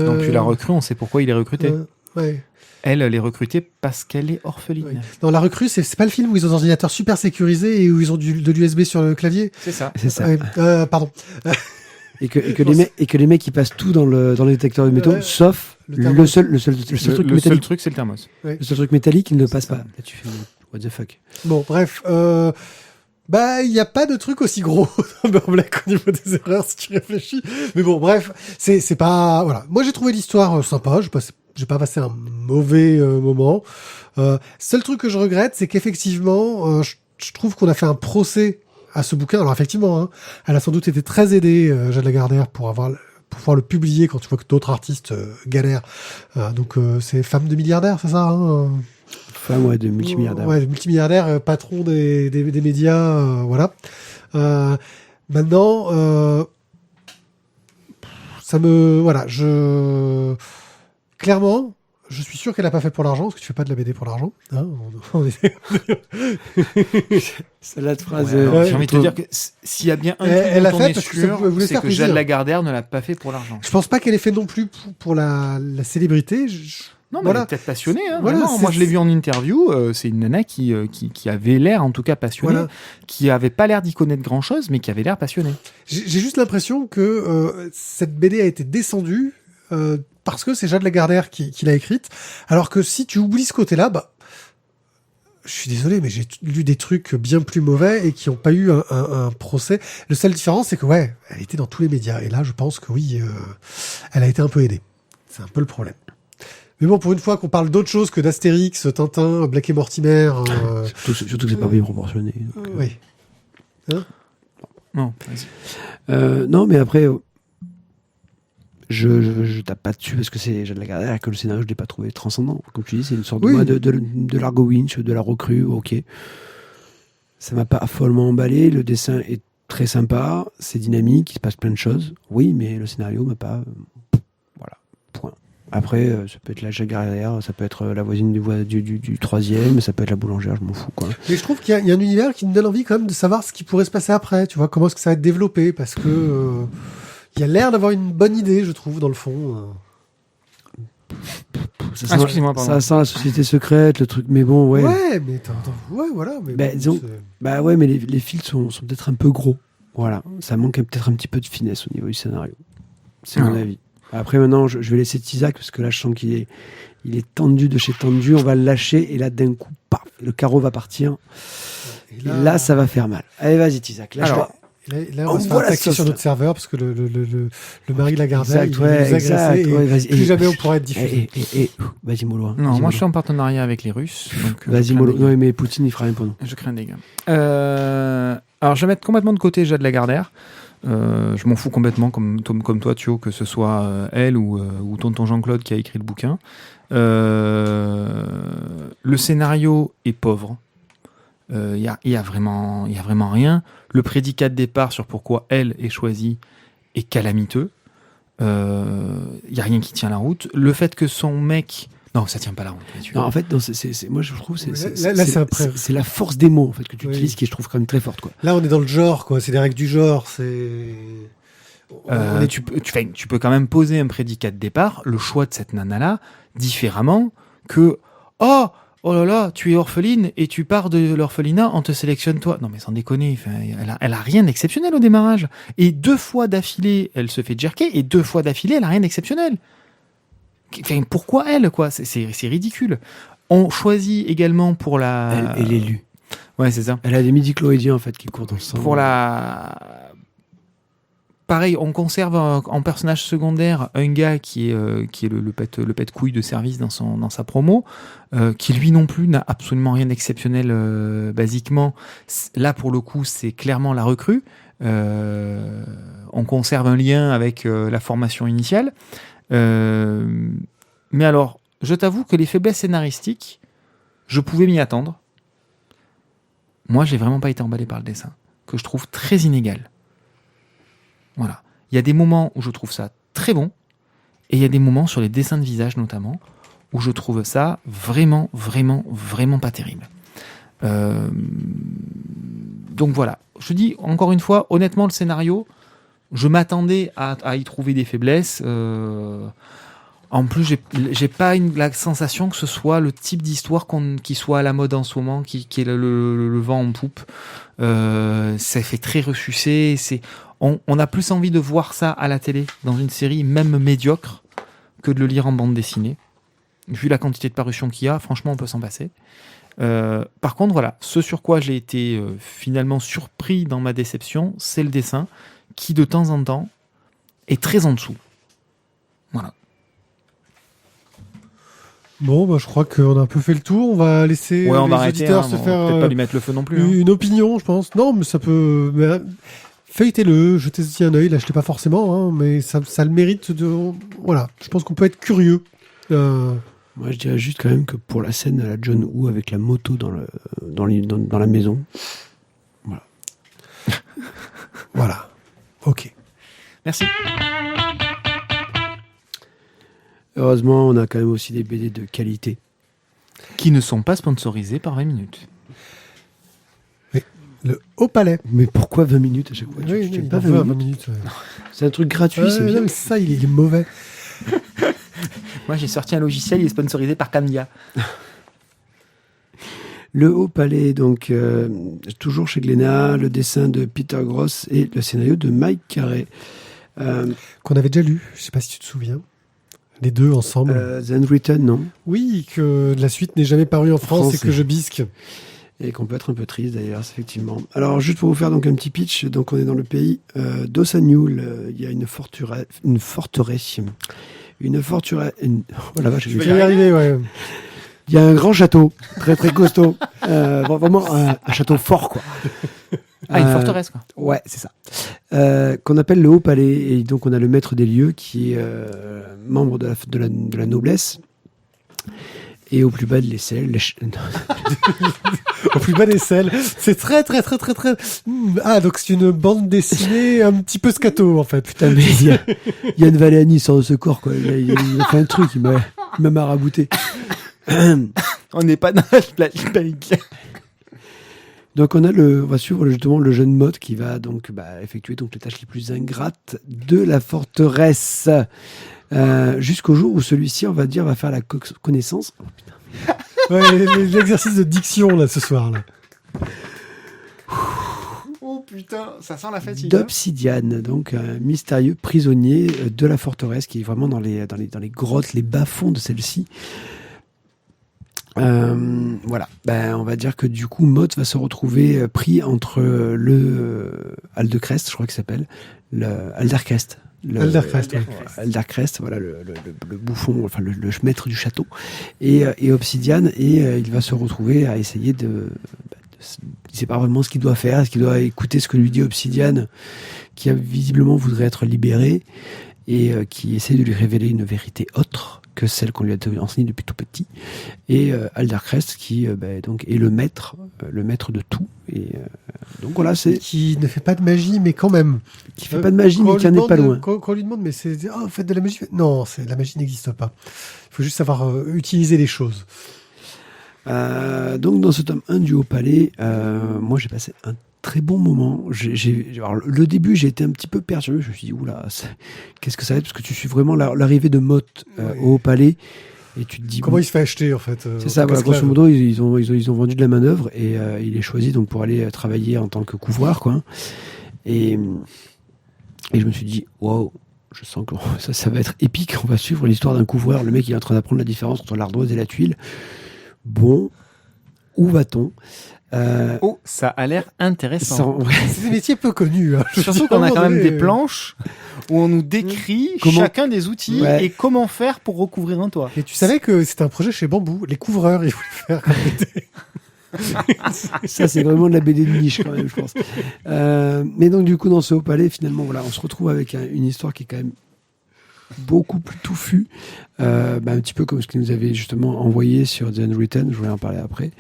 non, puis La Recrue, on sait pourquoi il est recruté. Ouais. Elle est recrutée parce qu'elle est orpheline. Ouais. Dans La Recrue, c'est pas le film où ils ont un ordinateur super sécurisé et où ils ont de l'USB sur le clavier. C'est ça. Ouais, pardon. Et que les mecs ils passent tout dans les détecteurs de métaux, sauf le seul truc métallique. C'est le thermos. Ouais. Le seul truc métallique, il ne passe pas. Là, tu fais what the fuck. Bon, bref. Il n'y a pas de truc aussi gros dans Burn Black au niveau des erreurs, si tu réfléchis. Mais bon, bref, c'est pas... Voilà. Moi, j'ai trouvé l'histoire sympa. J'ai pas passé un mauvais moment. Seul truc que je regrette, c'est qu'effectivement, je trouve qu'on a fait un procès à ce bouquin. Alors, effectivement, elle a sans doute été très aidée, Jeanne Lagardère, pour pouvoir le publier quand tu vois que d'autres artistes galèrent. Donc, c'est Femme de milliardaire, c'est ça Femme, ouais, de multimilliardaire. Ouais, de multimilliardaire, patron des médias, voilà. Maintenant, clairement, je suis sûr qu'elle a pas fait pour l'argent, parce que tu fais pas de la BD pour l'argent. Hein, Cette phrase. J'ai envie de te dire que s'il y a bien un truc dont on est sûr, c'est que Jeanne Lagardère ne l'a pas fait pour l'argent. Je pense pas qu'elle ait fait non plus pour la célébrité. Non, mais voilà. elle est peut-être passionnée. Hein, voilà, moi, je l'ai vu en interview. C'est une nana qui avait l'air, en tout cas, passionnée, voilà. Qui avait pas l'air d'y connaître grand-chose, mais qui avait l'air passionnée. J'ai juste l'impression que cette BD a été descendue parce que c'est Jeanne Lagardère qui l'a écrite. Alors que si tu oublies ce côté-là, je suis désolé, mais j'ai lu des trucs bien plus mauvais et qui n'ont pas eu un procès. Le seule différence, c'est que elle était dans tous les médias. Et là, je pense que oui, elle a été un peu aidée. C'est un peu le problème. Mais bon, pour une fois qu'on parle d'autre chose que d'Astérix, Tintin, Black et Mortimer... surtout que c'est pas bien proportionné. Oui. Hein non, vas-y. Non, mais après, je tape pas dessus parce que c'est Jeanne Lagardère, que le scénario, je l'ai pas trouvé transcendant. Comme tu dis, c'est une sorte de Largo Winch, de La Recrue, ok. Ça m'a pas follement emballé, le dessin est très sympa, c'est dynamique, il se passe plein de choses. Oui, mais le scénario m'a pas... Voilà, point. Après, ça peut être la Lagardère, ça peut être la voisine du troisième, ça peut être la boulangère, je m'en fous, quoi. Mais je trouve qu'il y a un univers qui me donne envie quand même de savoir ce qui pourrait se passer après, tu vois, comment est-ce que ça va être développé, parce que il y a l'air d'avoir une bonne idée, je trouve, dans le fond. Excusez-moi, pardon. Ça sent la société secrète, le truc, mais bon, ouais. Ouais, mais voilà. Mais ouais, mais les fils sont peut-être un peu gros. Voilà, ça manque peut-être un petit peu de finesse au niveau du scénario. C'est mon avis. Après, maintenant, je vais laisser Tizak, parce que là, je sens qu'il est tendu de chez tendu. On va le lâcher, et là, d'un coup, paf, le carreau va partir. Et là, ça va faire mal. Allez, vas-y, Tizak, lâche-toi. Là, on va se faire attaquer sur notre serveur, parce que le mari de Lagardère, il va nous agresser, et plus jamais on pourra être diffusé. Vas-y, mollo. Non, moi, je suis en partenariat avec les Russes. Donc, vas-y, mollo. Non, mais Poutine, il fera rien pour nous. Je crains des gars. Alors, je vais mettre complètement de côté Jeanne Lagardère. Je m'en fous complètement, comme toi, Thio, que ce soit elle ou tonton Jean-Claude qui a écrit le bouquin. Le scénario est pauvre. y a vraiment rien. Le prédicat de départ sur pourquoi elle est choisie est calamiteux. Y a rien qui tient la route. Le fait que son mec, non, ça tient pas la route. Non, en fait, non, moi je trouve c'est la force des mots en fait que tu utilises qui je trouve quand même très forte, quoi. Là, on est dans le genre, quoi. C'est des règles du genre. Tu peux quand même poser un prédicat de départ, le choix de cette nana-là, différemment que oh là là, tu es orpheline et tu pars de l'orphelinat, on te sélectionne toi. Non mais sans déconner, elle a rien d'exceptionnel au démarrage. Et 2 fois d'affilée, elle se fait jerker, et 2 fois d'affilée, elle a rien d'exceptionnel. Enfin, pourquoi elle, quoi ? C'est ridicule. On choisit également pour la... Elle est élue. Ouais, c'est ça. Elle a des midi-chloroïdiens, en fait, qui courent dans le sang. Pour la... Pareil, on conserve en personnage secondaire un gars qui est le pète couille de service dans sa promo, qui lui non plus n'a absolument rien d'exceptionnel basiquement. Là, pour le coup, c'est clairement la recrue. On conserve un lien avec la formation initiale. Mais alors, je t'avoue que les faiblesses scénaristiques, je pouvais m'y attendre. Moi, j'ai vraiment pas été emballé par le dessin, que je trouve très inégal. Voilà. Il y a des moments où je trouve ça très bon, et il y a des moments sur les dessins de visage notamment, où je trouve ça vraiment, vraiment, vraiment pas terrible. Donc voilà. Je dis encore une fois, honnêtement, le scénario, je m'attendais à y trouver des faiblesses. En plus, j'ai pas la sensation que ce soit le type d'histoire qui soit à la mode en ce moment, qui est le vent en poupe. Ça fait très ressucé. On a plus envie de voir ça à la télé, dans une série même médiocre, que de le lire en bande dessinée. Vu la quantité de parutions qu'il y a, franchement, on peut s'en passer. Par contre, voilà, ce sur quoi j'ai été finalement surpris dans ma déception, c'est le dessin, qui de temps en temps est très en dessous. Voilà. Bon, bah, je crois qu'on a un peu fait le tour. On va laisser on va les arrêter, auditeurs se on va faire peut-être pas lui mettre le feu non plus. Une opinion, je pense. Non, mais ça peut... Feuilletez-le, jetez-y un œil, l'achetez pas forcément, hein, mais ça le mérite de... Voilà, je pense qu'on peut être curieux. Moi, je dirais juste quand même que pour la scène à la John Woo avec la moto dans la maison, voilà. Voilà. Ok. Merci. Heureusement, on a quand même aussi des BD de qualité. Qui ne sont pas sponsorisés par 20 minutes. Le Haut Palais. Mais pourquoi 20 minutes à chaque fois? Oui, Tu il pas en 20 veut à minutes. 20 minutes. C'est un truc gratuit, c'est bien. Mais ça, il est mauvais. Moi, j'ai sorti un logiciel, il est sponsorisé par Candia. Le Haut Palais, donc, toujours chez Glénat, le dessin de Peter Gross et le scénario de Mike Carey. Qu'on avait déjà lu, je sais pas si tu te souviens. Les deux ensemble. The Unwritten, non? Oui, que la suite n'est jamais parue en France et que je bisque. Et qu'on peut être un peu triste d'ailleurs, effectivement. Alors, juste pour vous faire donc un petit pitch, donc on est dans le pays d'Ossanioul. Il y a une forteresse. Oh la vache, Je vais y arriver, ouais. Il y a un grand château, très très costaud. Vraiment un château fort, quoi. Une forteresse, quoi. Ouais, c'est ça. Qu'on appelle le Haut Palais. Et donc, on a le maître des lieux qui est membre de la noblesse. Et au plus bas de l'aisselle... Au plus bas des selles. C'est très, très, très, très, très... Ah, donc c'est une bande dessinée un petit peu scato, en fait. Putain, mais il y a une Valéani sort de ce corps, quoi. Il a fait un truc, il m'a marabouté. On n'est pas dans la panique. Donc on va suivre justement le jeune Mott qui va donc effectuer donc les tâches les plus ingrates de la forteresse jusqu'au jour où celui-ci, on va dire, va faire la connaissance. Oh, putain. Ouais, l'exercice de diction là ce soir là. Oh putain, ça sent la fatigue. d'Obsidian, donc un mystérieux prisonnier de la forteresse qui est vraiment dans les grottes, les bas-fonds de celle-ci. Voilà, on va dire que du coup Mott va se retrouver pris entre le Aldecrest, je crois qu'il s'appelle, le Aldercrest. Aldercrest, voilà, le bouffon, enfin le maître du château, et Obsidian, et il va se retrouver à essayer il sait pas vraiment ce qu'il doit faire, est-ce qu'il doit écouter ce que lui dit Obsidian, qui visiblement voudrait être libéré, et qui essaie de lui révéler une vérité autre, que celle qu'on lui a enseignée depuis tout petit, et Aldercrest qui donc est le maître de tout. Et donc voilà, c'est Qui ne fait pas de magie, mais quand même. qui fait pas de magie, Quand mais on qui en lui est pas demande- loin. Quand on lui demande, mais faites de la magie. Non, la magie n'existe pas. Il faut juste savoir utiliser les choses. Donc dans ce tome 1 du Haut Palais, moi j'ai passé un très bon moment. Alors, le début, j'ai été un petit peu perturbé. Je me suis dit, oula, qu'est-ce que ça va être? Parce que tu suis vraiment l'arrivée de Motte au Haut Palais. Et tu te dis, Comment il se fait acheter, en fait c'est ça, voilà, grosso modo, ils ont vendu de la manœuvre et il est choisi donc pour aller travailler en tant que couvreur, quoi. Et je me suis dit, waouh, je sens que ça va être épique. On va suivre l'histoire d'un couvreur. Le mec, il est en train d'apprendre la différence entre l'ardoise et la tuile. Bon, où va-t-on? Oh, ça a l'air intéressant. C'est des métiers peu connus. Hein. Je veux Surtout dire, qu'on à a un quand moment même donné, des planches où on nous décrit chacun des outils Ouais. et comment faire pour recouvrir un toit. Et tu savais que c'était un projet chez Bambou. Les couvreurs, ils voulaient faire comme été. Ça, c'est vraiment de la BD de niche, quand même, je pense. Mais donc, du coup, dans ce Haut Palais, finalement, voilà, on se retrouve avec une histoire qui est quand même beaucoup plus touffue. Un petit peu comme ce qu'ils nous avait justement envoyé sur The Unwritten, je voulais en parler après.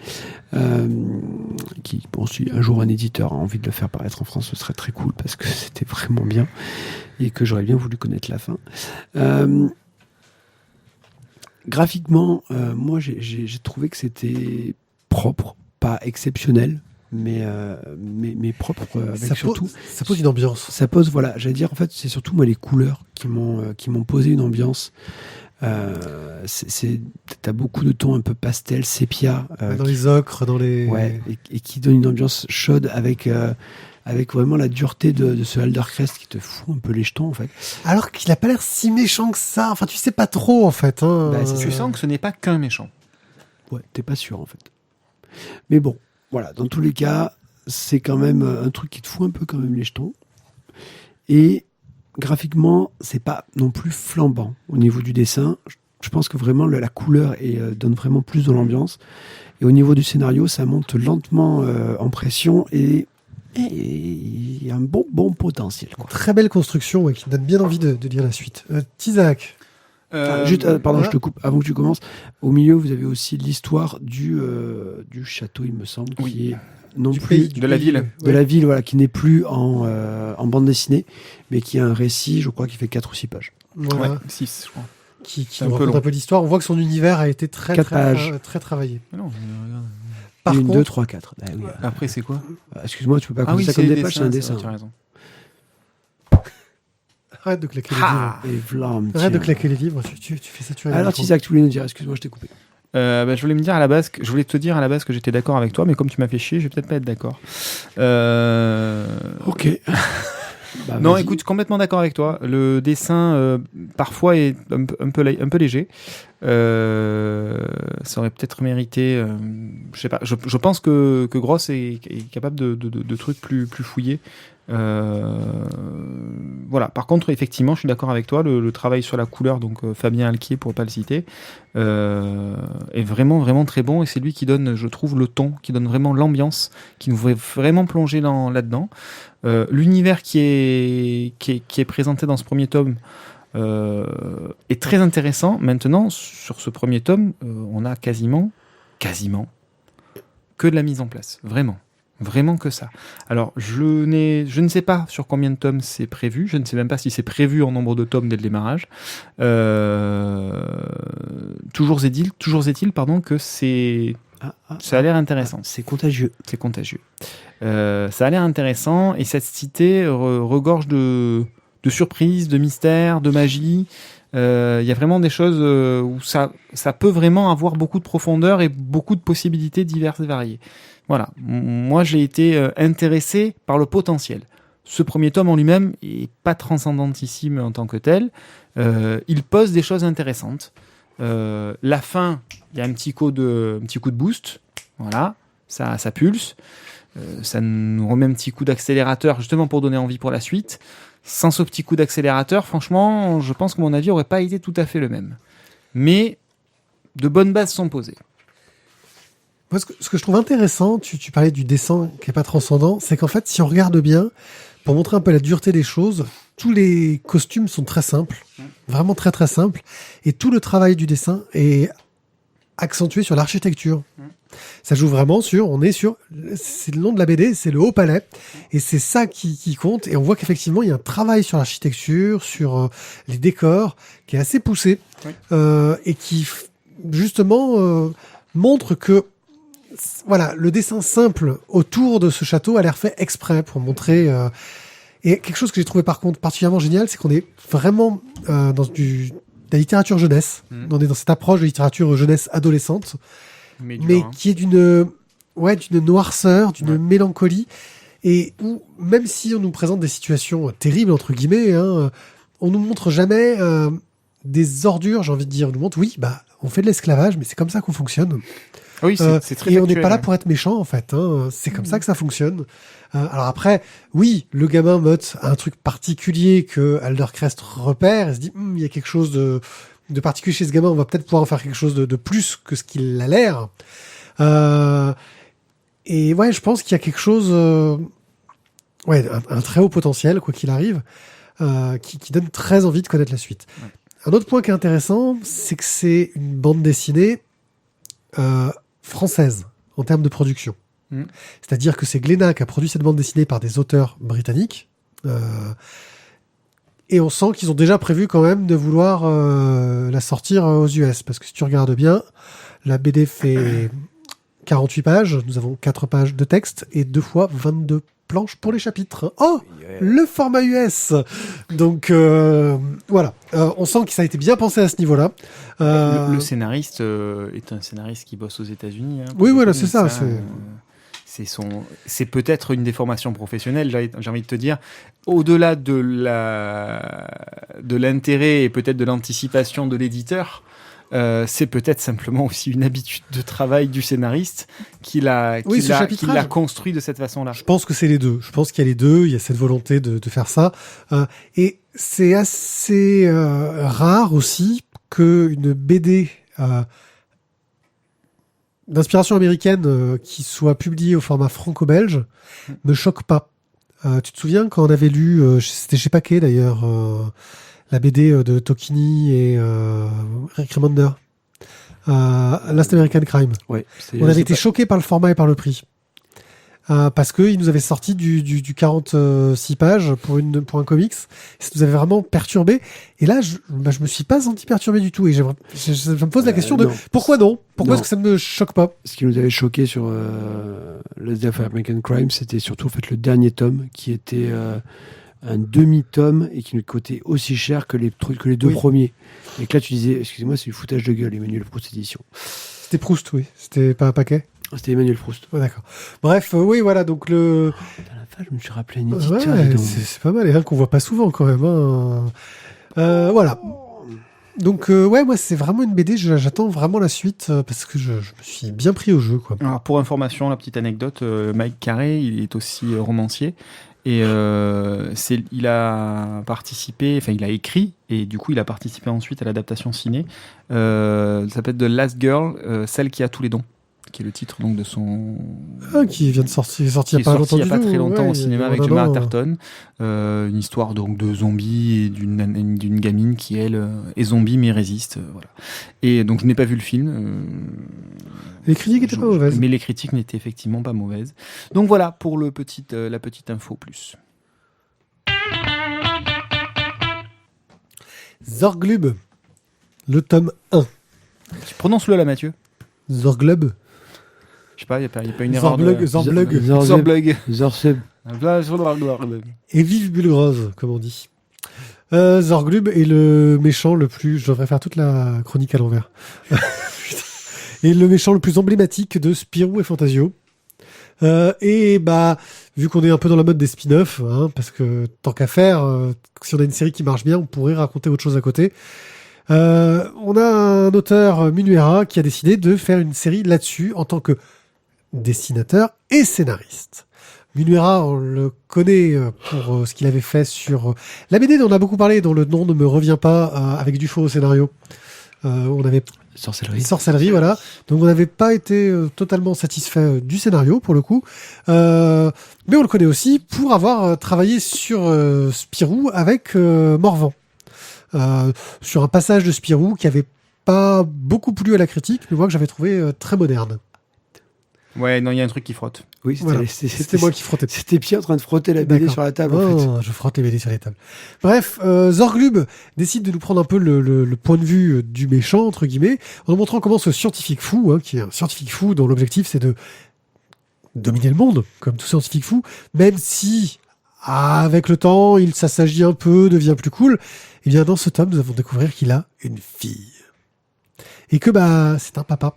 Qui, bon, si un jour un éditeur a envie de le faire paraître en France, ce serait très cool parce que c'était vraiment bien et que j'aurais bien voulu connaître la fin. Graphiquement, moi, j'ai trouvé que c'était propre, pas exceptionnel, mais propre avec surtout. Ça pose une ambiance. Ça pose, voilà, j'allais dire, en fait, c'est surtout moi les couleurs qui m'ont posé une ambiance. T'as beaucoup de tons un peu pastel, sépia. Dans les ocres, dans les... Ouais, et qui donne une ambiance chaude avec vraiment la dureté de ce Aldercrest qui te fout un peu les jetons, en fait. Alors qu'il a pas l'air si méchant que ça. Enfin, tu sais pas trop, en fait. Hein. Tu sens que ce n'est pas qu'un méchant. Ouais, t'es pas sûr, en fait. Mais bon, voilà, dans tous les cas, c'est quand même un truc qui te fout un peu quand même les jetons. Et graphiquement, c'est pas non plus flambant au niveau du dessin. Je pense que vraiment la couleur donne vraiment plus de l'ambiance. Et au niveau du scénario, ça monte lentement en pression et il y a un bon potentiel, quoi. Très belle construction qui donne bien envie de lire la suite. Tizak. Pardon, je te coupe. Avant que tu commences, au milieu, vous avez aussi l'histoire du château, il me semble, qui est non plus de la ville. De la ville, voilà, qui n'est plus en bande dessinée, mais qui a un récit, je crois, qui fait 4 ou 6 pages. Voilà. Ouais, 6, je crois. Qui C'est nous raconte un peu d'histoire. On voit que son univers a été très travaillé. Mais non, regarde. Par 1, contre, 2, 3, 4. Oui. Après, c'est quoi? Excuse-moi, tu peux pas compter ça comme des pages, c'est un dessin. Tu as raison. arrête de claquer les livres. Et vlam, Arrête de tiens. claquer les livres. Tu fais ça, tu as Alors, Tizak, tu voulais nous dire, excuse-moi, je t'ai coupé. Je voulais te dire à la base que j'étais d'accord avec toi, mais comme tu m'as fait chier, je vais peut-être pas être d'accord. Ok. Bah, Non, vas-y. écoute, complètement d'accord avec toi. Le dessin parfois est un peu léger. Ça aurait peut-être mérité. Je sais pas. Je pense que Gross est capable de trucs plus fouillés. Voilà. Par contre, effectivement, je suis d'accord avec toi. Le travail sur la couleur, donc Fabien Alquier pour pas le citer, est vraiment très bon et c'est lui qui donne, je trouve, le ton, qui donne vraiment l'ambiance, qui nous fait vraiment plonger là-dedans. L'univers qui est présenté dans ce premier tome est très intéressant. Maintenant, sur ce premier tome, on a quasiment que de la mise en place. Vraiment que ça. Alors, je ne sais pas sur combien de tomes c'est prévu. Je ne sais même pas si c'est prévu en nombre de tomes dès le démarrage. Toujours est-il, que ça a l'air intéressant. C'est contagieux. C'est contagieux. Ça a l'air intéressant et cette cité regorge de surprises, de mystères, de magie. Il y a vraiment des choses où ça peut vraiment avoir beaucoup de profondeur et beaucoup de possibilités diverses et variées. Voilà. Moi, j'ai été intéressé par le potentiel. Ce premier tome en lui-même est pas transcendantissime en tant que tel. Il pose des choses intéressantes. La fin, il y a un petit coup de boost. Voilà. Ça pulse. Ça nous remet un petit coup d'accélérateur justement pour donner envie pour la suite. Sans ce petit coup d'accélérateur, franchement, je pense que mon avis n'aurait pas été tout à fait le même. Mais de bonnes bases sont posées. Moi, ce que je trouve intéressant, tu parlais du dessin qui n'est pas transcendant, c'est qu'en fait, si on regarde bien, pour montrer un peu la dureté des choses, tous les costumes sont très simples. vraiment très très simple, et tout le travail du dessin est accentué sur l'architecture. Ça joue vraiment c'est le nom de la BD, c'est le Haut Palais, et c'est ça qui compte, et on voit qu'effectivement il y a un travail sur l'architecture, sur les décors, qui est assez poussé, et qui justement montre que voilà, le dessin simple autour de ce château a l'air fait exprès pour montrer. Et quelque chose que j'ai trouvé par contre particulièrement génial, c'est qu'on est vraiment dans la littérature jeunesse. On est dans cette approche de littérature jeunesse adolescente, mais qui est d'une noirceur, d'une mélancolie, et où même si on nous présente des situations terribles entre guillemets, on nous montre jamais des ordures, j'ai envie de dire. On nous montre, on fait de l'esclavage, mais c'est comme ça qu'on fonctionne. Oui, c'est très et factuel, on n'est pas là pour être méchant en fait. C'est comme ça que ça fonctionne. Alors après, oui, le gamin Mott a un truc particulier que Aldercrest repère et se dit, il y a quelque chose de particulier chez ce gamin. On va peut-être pouvoir en faire quelque chose de plus que ce qu'il a l'air. Et ouais, je pense qu'il y a quelque chose, un très haut potentiel quoi qu'il arrive, qui donne très envie de connaître la suite. Ouais. Un autre point qui est intéressant, c'est que c'est une bande dessinée française en termes de production. C'est-à-dire que c'est Glénat qui a produit cette bande dessinée par des auteurs britanniques, et on sent qu'ils ont déjà prévu quand même de vouloir la sortir aux US, parce que si tu regardes bien, la BD fait 48 pages, nous avons 4 pages de texte et 2 fois 22 planches pour les chapitres. Le format US. Donc voilà, on sent que ça a été bien pensé à ce niveau-là. Le scénariste est un scénariste qui bosse aux États-Unis. Oui, voilà, c'est ça. C'est peut-être une déformation professionnelle, j'ai envie de te dire. Au-delà de l'intérêt et peut-être de l'anticipation de l'éditeur, c'est peut-être simplement aussi une habitude de travail du scénariste qui l'a construit de cette façon-là. Je pense que c'est les deux. Je pense qu'il y a les deux. Il y a cette volonté de faire ça. Et c'est assez rare aussi qu'une BD d'inspiration américaine qui soit publiée au format franco-belge ne choque pas. Tu te souviens quand on avait lu, c'était chez Paquet d'ailleurs, la BD de Tocchini et Rick Remender, Last American Crime. Ouais, on avait été choqués par le format et par le prix. Parce qu'ils nous avaient sorti du 46 pages pour un comics. Ça nous avait vraiment perturbé. Et là, je me suis pas senti perturbé du tout. Et je me pose la question de pourquoi non ? Pourquoi est-ce que ça ne me choque pas ? Ce qui nous avait choqué sur Last American Crime, c'était surtout en fait le dernier tome qui était un demi-tome et qui nous coûtait aussi cher que les deux premiers. Et que là, tu disais, excusez-moi, c'est du foutage de gueule, Emmanuel Proust édition. C'était Proust, oui. C'était pas un paquet. C'était Emmanuel Proust. Ouais, d'accord. Bref, oui, voilà, donc le... je me suis rappelé un éditeur. Ouais, c'est pas mal, et rien qu'on voit pas souvent quand même. Voilà. Donc, moi, c'est vraiment une BD, j'attends vraiment la suite, parce que je me suis bien pris au jeu, quoi. Alors, pour information, la petite anecdote, Mike Carré, il est aussi romancier. Et il a participé, enfin il a écrit, et du coup il a participé ensuite à l'adaptation ciné. Ça s'appelle The Last Girl, celle qui a tous les dons, qui est le titre donc de son... qui vient de sortir, il y a pas très longtemps au cinéma avec Gemma Arterton. Une histoire donc de zombies et d'une gamine qui elle est zombie mais résiste. Voilà. Et donc je n'ai pas vu le film. Les critiques n'étaient pas mauvaises. Mais les critiques n'étaient effectivement pas mauvaises. Donc voilà pour la petite info plus. Zorglub, le tome 1. Prononce-le là, Mathieu. Zorglub. Je sais pas, il n'y a pas une erreur. Zorblug. Et vive Bulle Rose, comme on dit. Zorglub est le méchant le plus... Je devrais faire toute la chronique à l'envers. Et le méchant le plus emblématique de Spirou et Fantasio. Vu qu'on est un peu dans la mode des spin-offs, parce que tant qu'à faire, si on a une série qui marche bien, on pourrait raconter autre chose à côté. On a un auteur, Munuera, qui a décidé de faire une série là-dessus en tant que dessinateur et scénariste. Munuera, on le connaît pour ce qu'il avait fait sur la BD dont on a beaucoup parlé, dont le nom ne me revient pas, avec Dufaux au scénario. On avait Sorcellerie, voilà. Donc on n'avait pas été totalement satisfait du scénario pour le coup, mais on le connaît aussi pour avoir travaillé sur Spirou avec Morvan. sur un passage de Spirou qui avait pas beaucoup plu à la critique, mais moi que j'avais trouvé très moderne. Ouais, non, il y a un truc qui frotte. Oui, Voilà. C'était moi qui frottais. C'était Pierre en train de frotter la BD D'accord. sur la table. En fait. Oh, je frotte les BD sur les tables. Bref, Zorglub décide de nous prendre un peu le point de vue du méchant, entre guillemets, en nous montrant comment ce scientifique fou, qui est un scientifique fou dont l'objectif c'est de dominer le monde, comme tout scientifique fou, même si, avec le temps, il s'assagit un peu, devient plus cool, et bien dans ce tome, nous avons découvert qu'il a une fille. Et que, c'est un papa.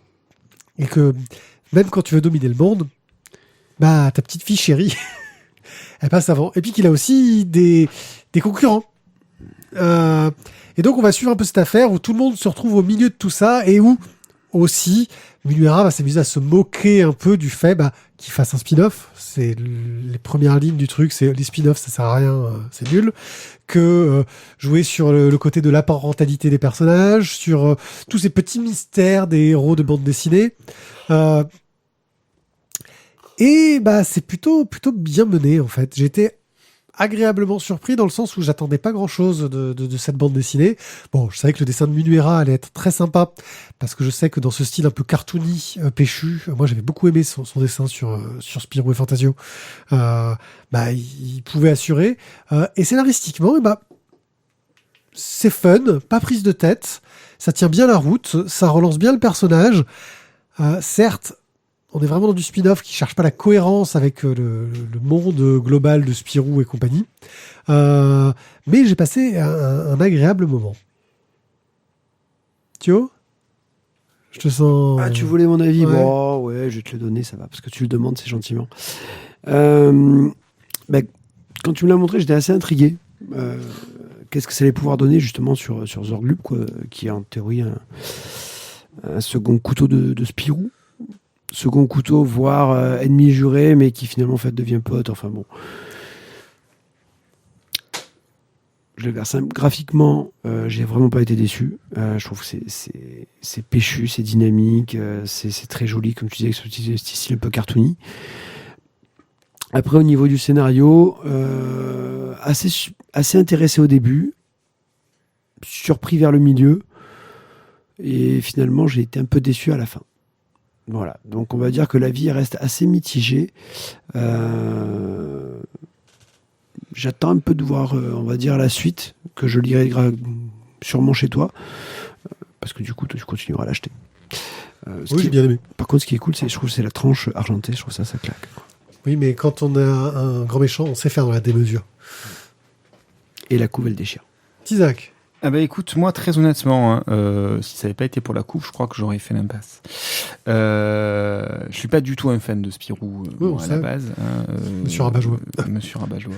Et que, même quand tu veux dominer le monde, ta petite fille chérie, elle passe avant. Et puis qu'il a aussi des concurrents. Et donc on va suivre un peu cette affaire où tout le monde se retrouve au milieu de tout ça et où aussi Munuera va s'amuser à se moquer un peu du fait qu'il fasse un spin-off. C'est les premières lignes du truc, c'est les spin-offs ça sert à rien, c'est nul. Que jouer sur le côté de la parentalité des personnages, sur tous ces petits mystères des héros de bande dessinée. Et c'est plutôt bien mené en fait. J'étais agréablement surpris dans le sens où j'attendais pas grand chose de cette bande dessinée. Bon, je savais que le dessin de Munuera allait être très sympa parce que je sais que dans ce style un peu cartoony, péchu, moi j'avais beaucoup aimé son dessin sur Spirou et Fantasio. Il pouvait assurer. Et scénaristiquement, c'est fun, pas prise de tête, ça tient bien la route, ça relance bien le personnage. Certes, on est vraiment dans du spin-off qui cherche pas la cohérence avec le monde global de Spirou et compagnie. Mais j'ai passé un agréable moment. Thio ? Je te sens... Ah, tu voulais mon avis ? Ouais. Bon, ouais, je vais te le donner, ça va, parce que tu le demandes, c'est gentiment. Quand tu me l'as montré, j'étais assez intrigué. Qu'est-ce que ça allait pouvoir donner, justement, sur Zorglub, quoi, qui est en théorie un second couteau de Spirou. Second couteau, voire ennemi juré, mais qui finalement en fait devient pote. Enfin bon. Je le garde simple. Graphiquement, j'ai vraiment pas été déçu. Je trouve que c'est péchu, c'est dynamique, c'est très joli, comme tu disais, avec ce style un peu cartoony. Après, au niveau du scénario, assez intéressé au début, surpris vers le milieu, et finalement, j'ai été un peu déçu à la fin. Voilà, donc on va dire que l'avis reste assez mitigé. J'attends un peu de voir, on va dire, la suite, que je lirai sûrement chez toi, parce que du coup, toi, tu continueras à l'acheter. Oui, j'ai bien aimé. Par contre, ce qui est cool, je trouve que c'est la tranche argentée, je trouve ça claque. Oui, mais quand on a un grand méchant, on sait faire dans la démesure. Et la couve, elle déchire. Isaac. Écoute, moi très honnêtement, si ça n'avait pas été pour la couve, je crois que j'aurais fait l'impasse. Je suis pas du tout un fan de Spirou à la base. Monsieur Rabat-Joie. Monsieur Rabat-Joie.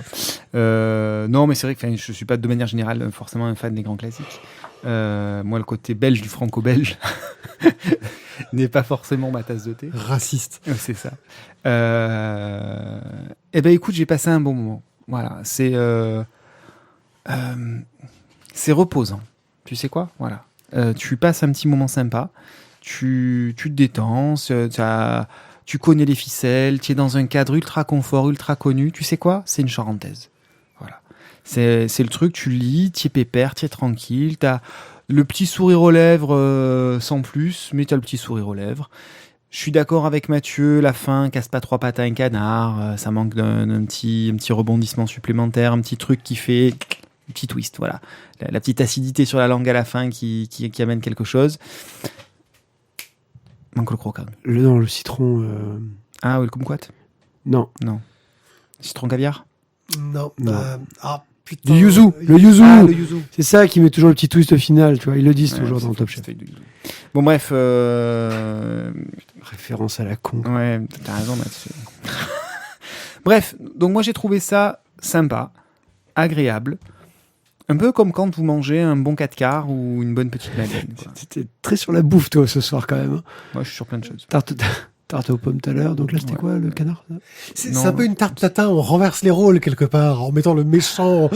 Non, mais c'est vrai que je suis pas de manière générale forcément un fan des grands classiques. Moi, le côté belge du franco-belge n'est pas forcément ma tasse de thé. Raciste. C'est ça. Écoute, j'ai passé un bon moment. Voilà, c'est reposant. Tu sais quoi ? Voilà. Tu passes un petit moment sympa. Tu te détends. Tu connais les ficelles. Tu es dans un cadre ultra confort, ultra connu. Tu sais quoi ? C'est une charentaise. Voilà. C'est le truc. Tu lis. Tu es pépère. Tu es tranquille. Tu as le petit sourire aux lèvres sans plus. Mais tu as le petit sourire aux lèvres. Je suis d'accord avec Mathieu. La fin casse pas trois pattes à un canard. Ça manque d'un petit rebondissement supplémentaire. Un petit truc qui fait... Un petit twist, voilà. La petite acidité sur la langue à la fin qui amène quelque chose. Manque le croquant. Le citron... Ah oui, le kumquat ? Non. Citron caviar ? Non. Putain. Le yuzu. Le yuzu. Ah, le yuzu. C'est ça qui met toujours le petit twist au final, tu vois. Ils le disent toujours dans le Top Chef. Bon, bref. Référence à la con. Ouais, t'as raison, Mathieu. Bref, donc moi j'ai trouvé ça sympa, agréable. Un peu comme quand vous mangez un bon 4 quarts ou une bonne petite madeleine. C'était très sur la bouffe, toi, ce soir, quand même. Moi, je suis sur plein de choses. Tarte aux pommes tout à l'heure. Donc là, c'était quoi, le canard ? C'est un peu une tarte tatin, on renverse les rôles quelque part, en mettant le méchant.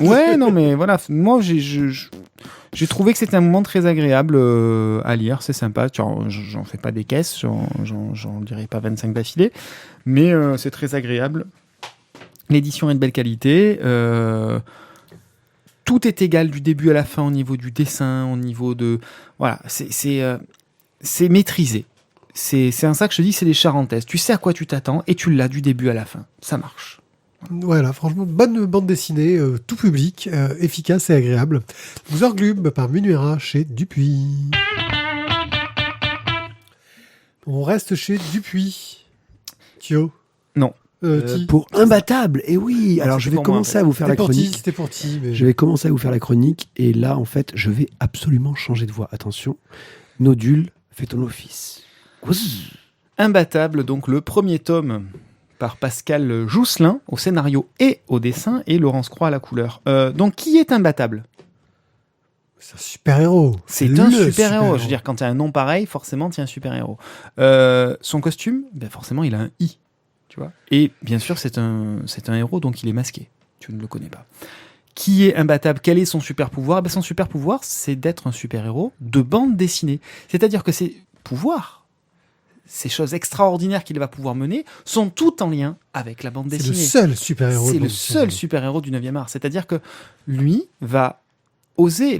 Ouais, non, mais voilà. Moi, j'ai trouvé que c'était un moment très agréable à lire. C'est sympa. J'en fais pas des caisses, j'en dirais pas 25 d'affilée. Mais c'est très agréable. L'édition est de belle qualité. tout est égal du début à la fin au niveau du dessin, au niveau de... Voilà, c'est maîtrisé. C'est un ça que je te dis, c'est des charentaises. Tu sais à quoi tu t'attends et tu l'as du début à la fin. Ça marche. Voilà, franchement, bonne bande dessinée, tout public, efficace et agréable. Zorglub par Munuera chez Dupuis. On reste chez Dupuis. Thio. Non. Ti. Pour Imbattable, et oui. Alors je vais pour moi, commencer à vous faire la chronique. C'était pour Ti. Mais... Je vais commencer à vous faire la chronique, et là, en fait, je vais absolument changer de voix. Attention, Nodule, fais ton office. Imbattable, donc le premier tome par Pascal Jousselin au scénario et au dessin, et Laurence Croix à la couleur. Donc qui est Imbattable ? C'est un super-héros. C'est un super-héros. Je veux dire, quand tu as un nom pareil, forcément, tu es un super-héros. Son costume, ben forcément, il a un I. Tu vois. Et bien sûr, c'est un héros, donc il est masqué. Tu ne le connais pas. Qui est Imbattable ? Quel est son super-pouvoir ? Ben, son super-pouvoir, c'est d'être un super-héros de bande dessinée. C'est-à-dire que ses pouvoirs, ces choses extraordinaires qu'il va pouvoir mener, sont tout en lien avec la bande dessinée. C'est le seul super-héros. C'est le seul super-héros du 9e art. C'est-à-dire que lui va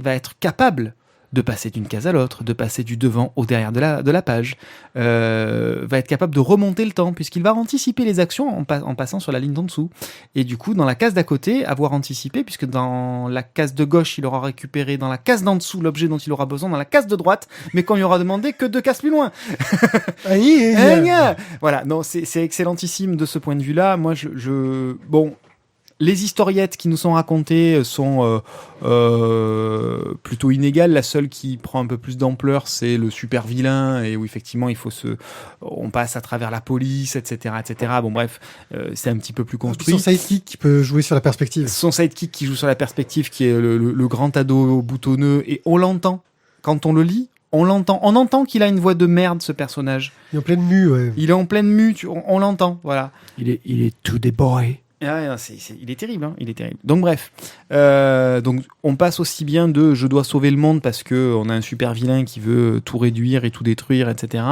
être capable de passer d'une case à l'autre, de passer du devant au derrière de la page, va être capable de remonter le temps, puisqu'il va anticiper les actions en passant sur la ligne d'en dessous. Et du coup, dans la case d'à côté, avoir anticipé, puisque dans la case de gauche, il aura récupéré dans la case d'en dessous l'objet dont il aura besoin, dans la case de droite, mais qu'on lui aura demandé que 2 cases plus loin. Voilà, non, c'est excellentissime de ce point de vue-là. Moi, bon... Les historiettes qui nous sont racontées sont plutôt inégales. La seule qui prend un peu plus d'ampleur, c'est le super vilain, et où effectivement on passe à travers la police, etc., etc. Bon bref, c'est un petit peu plus construit. Son sidekick qui peut jouer sur la perspective. Son sidekick qui joue sur la perspective, qui est le grand ado boutonneux, et on l'entend quand on le lit. On entend qu'il a une voix de merde, ce personnage. Il est en pleine mue, ouais. Il est en pleine mue, on l'entend, voilà. Il est to the boy. Ah, il est terrible, hein, il est terrible. Donc bref, donc on passe aussi bien de je dois sauver le monde parce que on a un super vilain qui veut tout réduire et tout détruire, etc.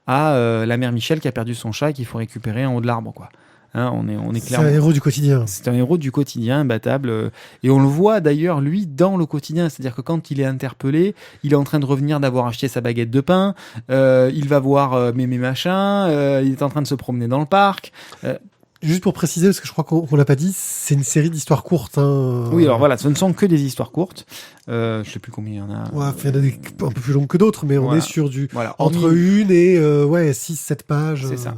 à la mère Michel qui a perdu son chat et qu'il faut récupérer en haut de l'arbre, quoi. Hein, on est clairement. C'est un héros du quotidien. C'est un héros du quotidien, imbattable. Et on le voit d'ailleurs, lui, dans le quotidien. C'est-à-dire que quand il est interpellé, il est en train de revenir d'avoir acheté sa baguette de pain. Il va voir mémé machin. Il est en train de se promener dans le parc. Juste pour préciser, parce que je crois qu'on l'a pas dit, c'est une série d'histoires courtes. Hein. Oui, alors voilà, ce ne sont que des histoires courtes. Je sais plus combien il y en a. Ouais, il y en a des un peu plus longues que d'autres, mais on est sur du entre une et 6-7 pages. C'est ça.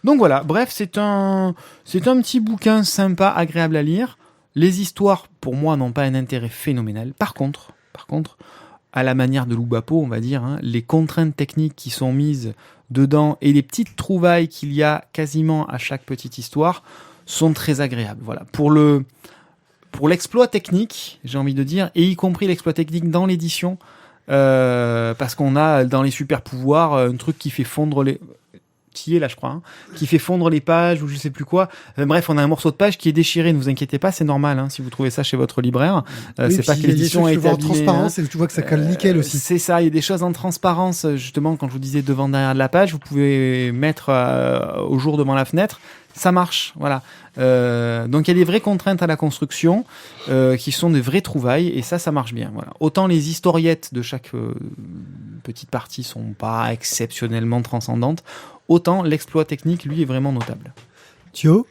Donc voilà, bref, c'est un petit bouquin sympa, agréable à lire. Les histoires, pour moi, n'ont pas un intérêt phénoménal. Par contre, à la manière de Loubapo, on va dire, hein, les contraintes techniques qui sont mises dedans et les petites trouvailles qu'il y a quasiment à chaque petite histoire sont très agréables. Voilà. Pour l'exploit technique, j'ai envie de dire, et y compris l'exploit technique dans l'édition, parce qu'on a dans les super pouvoirs un truc qui fait fondre les... là je crois, hein, qui fait fondre les pages ou je sais plus quoi. Bref, on a un morceau de page qui est déchiré, ne vous inquiétez pas, c'est normal, hein, si vous trouvez ça chez votre libraire. C'est pas que l'édition a été abîmée. En transparence, et tu vois que ça colle nickel aussi. C'est ça, il y a des choses en transparence, justement, quand je vous disais devant, derrière de la page, vous pouvez mettre au jour devant la fenêtre, ça marche, voilà. Donc il y a des vraies contraintes à la construction qui sont des vraies trouvailles, et ça marche bien. Voilà. Autant les historiettes de chaque petite partie sont pas exceptionnellement transcendantes, autant l'exploit technique, lui, est vraiment notable. Thio ?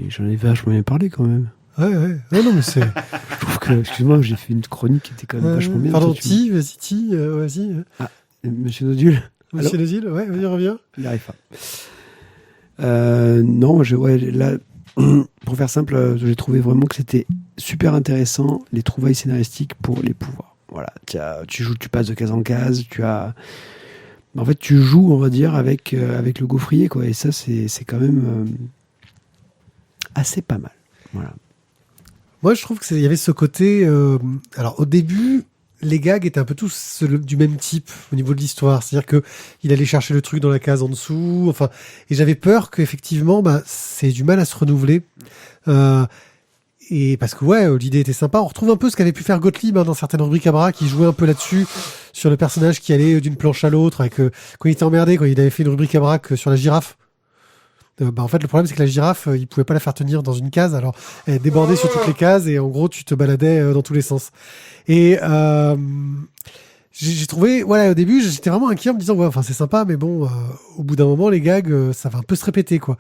J'en ai vachement bien parlé quand même. Ouais. Non, mais c'est... Je trouve que, excuse-moi, j'ai fait une chronique qui était quand même vachement bien. Pardon, vas-y. Ah, Monsieur Nodule. Monsieur Nodule, ouais, vas-y, reviens. Il n'arrive pas. Non, là, pour faire simple, j'ai trouvé vraiment que c'était super intéressant, les trouvailles scénaristiques pour les pouvoirs. Voilà, tu passes de case en case, en fait, tu joues, on va dire, avec le gaufrier, quoi. Et ça, c'est quand même assez pas mal. Voilà. Moi, je trouve qu'il y avait ce côté... alors, au début, les gags étaient un peu tous du même type au niveau de l'histoire. C'est-à-dire qu'il allait chercher le truc dans la case en dessous. Enfin, et j'avais peur qu'effectivement, c'est du mal à se renouveler. Et parce que l'idée était sympa. On retrouve un peu ce qu'avait pu faire Gottlieb dans certaines rubriques à bras, qui jouait un peu là-dessus, sur le personnage qui allait d'une planche à l'autre, avec quand il était emmerdé, quand il avait fait une rubrique à bras sur la girafe. En fait, le problème, c'est que la girafe, il pouvait pas la faire tenir dans une case, alors elle débordait sur toutes les cases, et en gros, tu te baladais dans tous les sens. Et j'ai trouvé, voilà, au début, j'étais vraiment inquiet en me disant, ouais, enfin, c'est sympa, mais bon, au bout d'un moment, les gags, ça va un peu se répéter, quoi.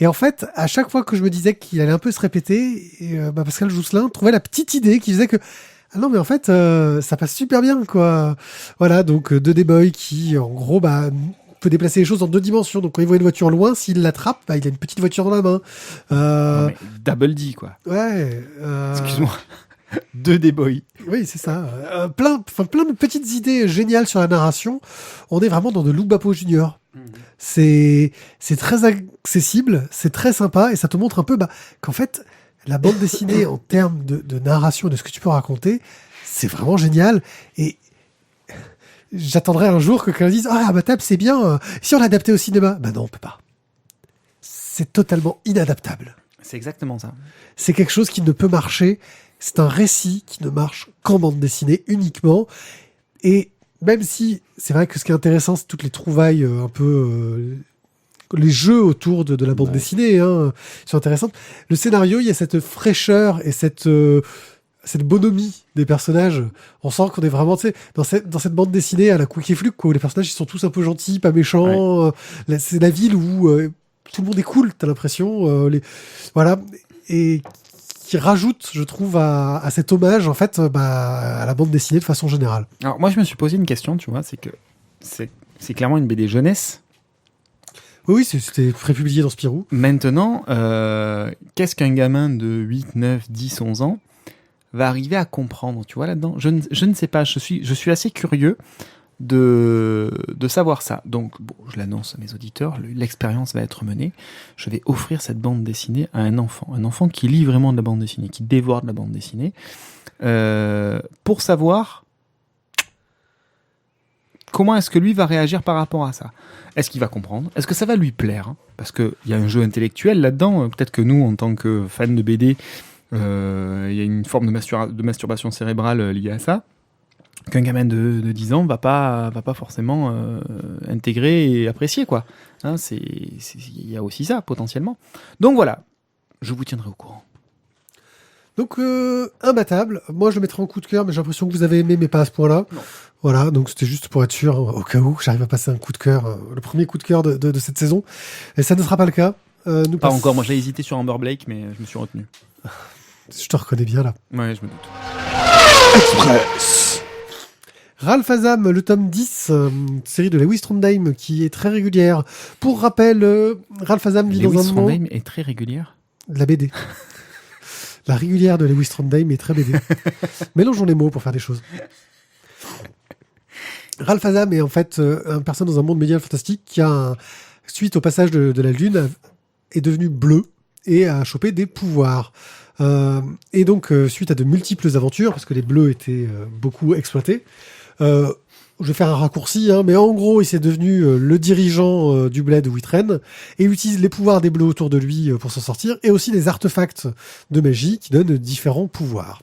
Et en fait, à chaque fois que je me disais qu'il allait un peu se répéter, Pascal Jousselin trouvait la petite idée qui faisait que, ah non, mais en fait, ça passe super bien, quoi. Voilà, donc 2D Boy qui, en gros, peut déplacer les choses en 2 dimensions. Donc quand il voit une voiture loin, s'il l'attrape, il a une petite voiture dans la main. Non, mais double D, quoi. Ouais. Excuse-moi. 2D Boy. Oui, c'est ça. Plein de petites idées géniales sur la narration. On est vraiment dans de Lou Bapo Junior. C'est très accessible, c'est très sympa, et ça te montre un peu qu'en fait, la bande dessinée, en termes de narration, de ce que tu peux raconter, c'est vraiment génial. Et j'attendrai un jour que quelqu'un dise « Ah, Imbattable, c'est bien. Si on l'adaptait au cinéma ?» Non, on peut pas. C'est totalement inadaptable. C'est exactement ça. C'est quelque chose qui ne peut marcher. C'est un récit qui ne marche qu'en bande dessinée uniquement. Et même si c'est vrai que ce qui est intéressant, c'est toutes les trouvailles un peu... les jeux autour de la bande dessinée sont intéressants. Le scénario, il y a cette fraîcheur et cette bonhomie des personnages. On sent qu'on est vraiment, tu sais, dans cette bande dessinée à la Quick et Fluke, quoi, où les personnages ils sont tous un peu gentils, pas méchants. Ouais. C'est la ville où tout le monde est cool, t'as l'impression. Voilà. Et qui rajoute, je trouve, à cet hommage, en fait, à la bande dessinée de façon générale. Alors, moi, je me suis posé une question, tu vois, c'est que c'est clairement une BD jeunesse. Oui, c'était prépublié dans Spirou. Maintenant, qu'est-ce qu'un gamin de 8, 9, 10, 11 ans va arriver à comprendre, tu vois, là-dedans? Je ne sais pas, je suis assez curieux de savoir ça. Donc, bon, je l'annonce à mes auditeurs, l'expérience va être menée. Je vais offrir cette bande dessinée à un enfant qui lit vraiment de la bande dessinée, qui dévore de la bande dessinée, pour savoir comment est-ce que lui va réagir par rapport à ça. Est-ce qu'il va comprendre? Est-ce que ça va lui plaire? Parce qu'il y a un jeu intellectuel là-dedans. Peut-être que nous, en tant que fans de BD, il y a une forme de masturbation cérébrale liée à ça, qu'un gamin de 10 ans va pas forcément intégrer et apprécier, quoi. Hein, il y a aussi ça, potentiellement. Donc voilà, je vous tiendrai au courant. Donc, Imbattable, moi je le mettrai en coup de cœur, mais j'ai l'impression que vous avez aimé, mais pas à ce point-là. Non. Voilà, donc c'était juste pour être sûr, au cas où j'arrive à passer un coup de cœur, le premier coup de cœur de cette saison. Et ça ne sera pas le cas. Pas encore, moi j'ai hésité sur Amber Blake, mais je me suis retenu. Je te reconnais bien là. Ouais, je me doute. Express. Ralph Azam, le tome 10, série de Lewis Trondheim qui est très régulière. Pour rappel, Ralph Azam vit dans un Lewis monde... Trondheim est très régulière. De la BD. La régulière de Lewis Trondheim est très BD. Mélangeons les mots pour faire des choses. Ralph Azam est en fait une personne dans un monde médiéval fantastique qui a, suite au passage de la Lune, est devenu bleu et a chopé des pouvoirs. Et donc, suite à de multiples aventures, parce que les bleus étaient beaucoup exploités, je vais faire un raccourci, mais en gros, il s'est devenu le dirigeant du bled où il traîne, et il utilise les pouvoirs des bleus autour de lui pour s'en sortir, et aussi des artefacts de magie qui donnent différents pouvoirs.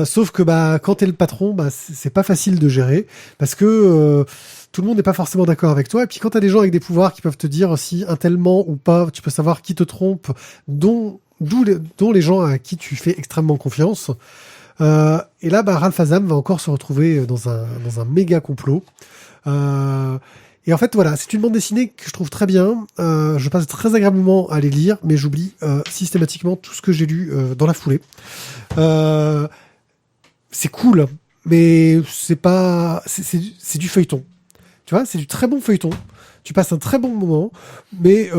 Sauf que quand t'es le patron, c'est pas facile de gérer, parce que tout le monde n'est pas forcément d'accord avec toi, et puis quand t'as des gens avec des pouvoirs qui peuvent te dire si un tel ment ou pas, tu peux savoir qui te trompe, dont les gens à qui tu fais extrêmement confiance. Et là, Ralph Azam va encore se retrouver dans un méga complot. Et en fait, voilà, c'est une bande dessinée que je trouve très bien. Je passe très agréablement à les lire, mais j'oublie systématiquement tout ce que j'ai lu dans la foulée. C'est cool, mais c'est du feuilleton. Tu vois, c'est du très bon feuilleton. Tu passes un très bon moment, mais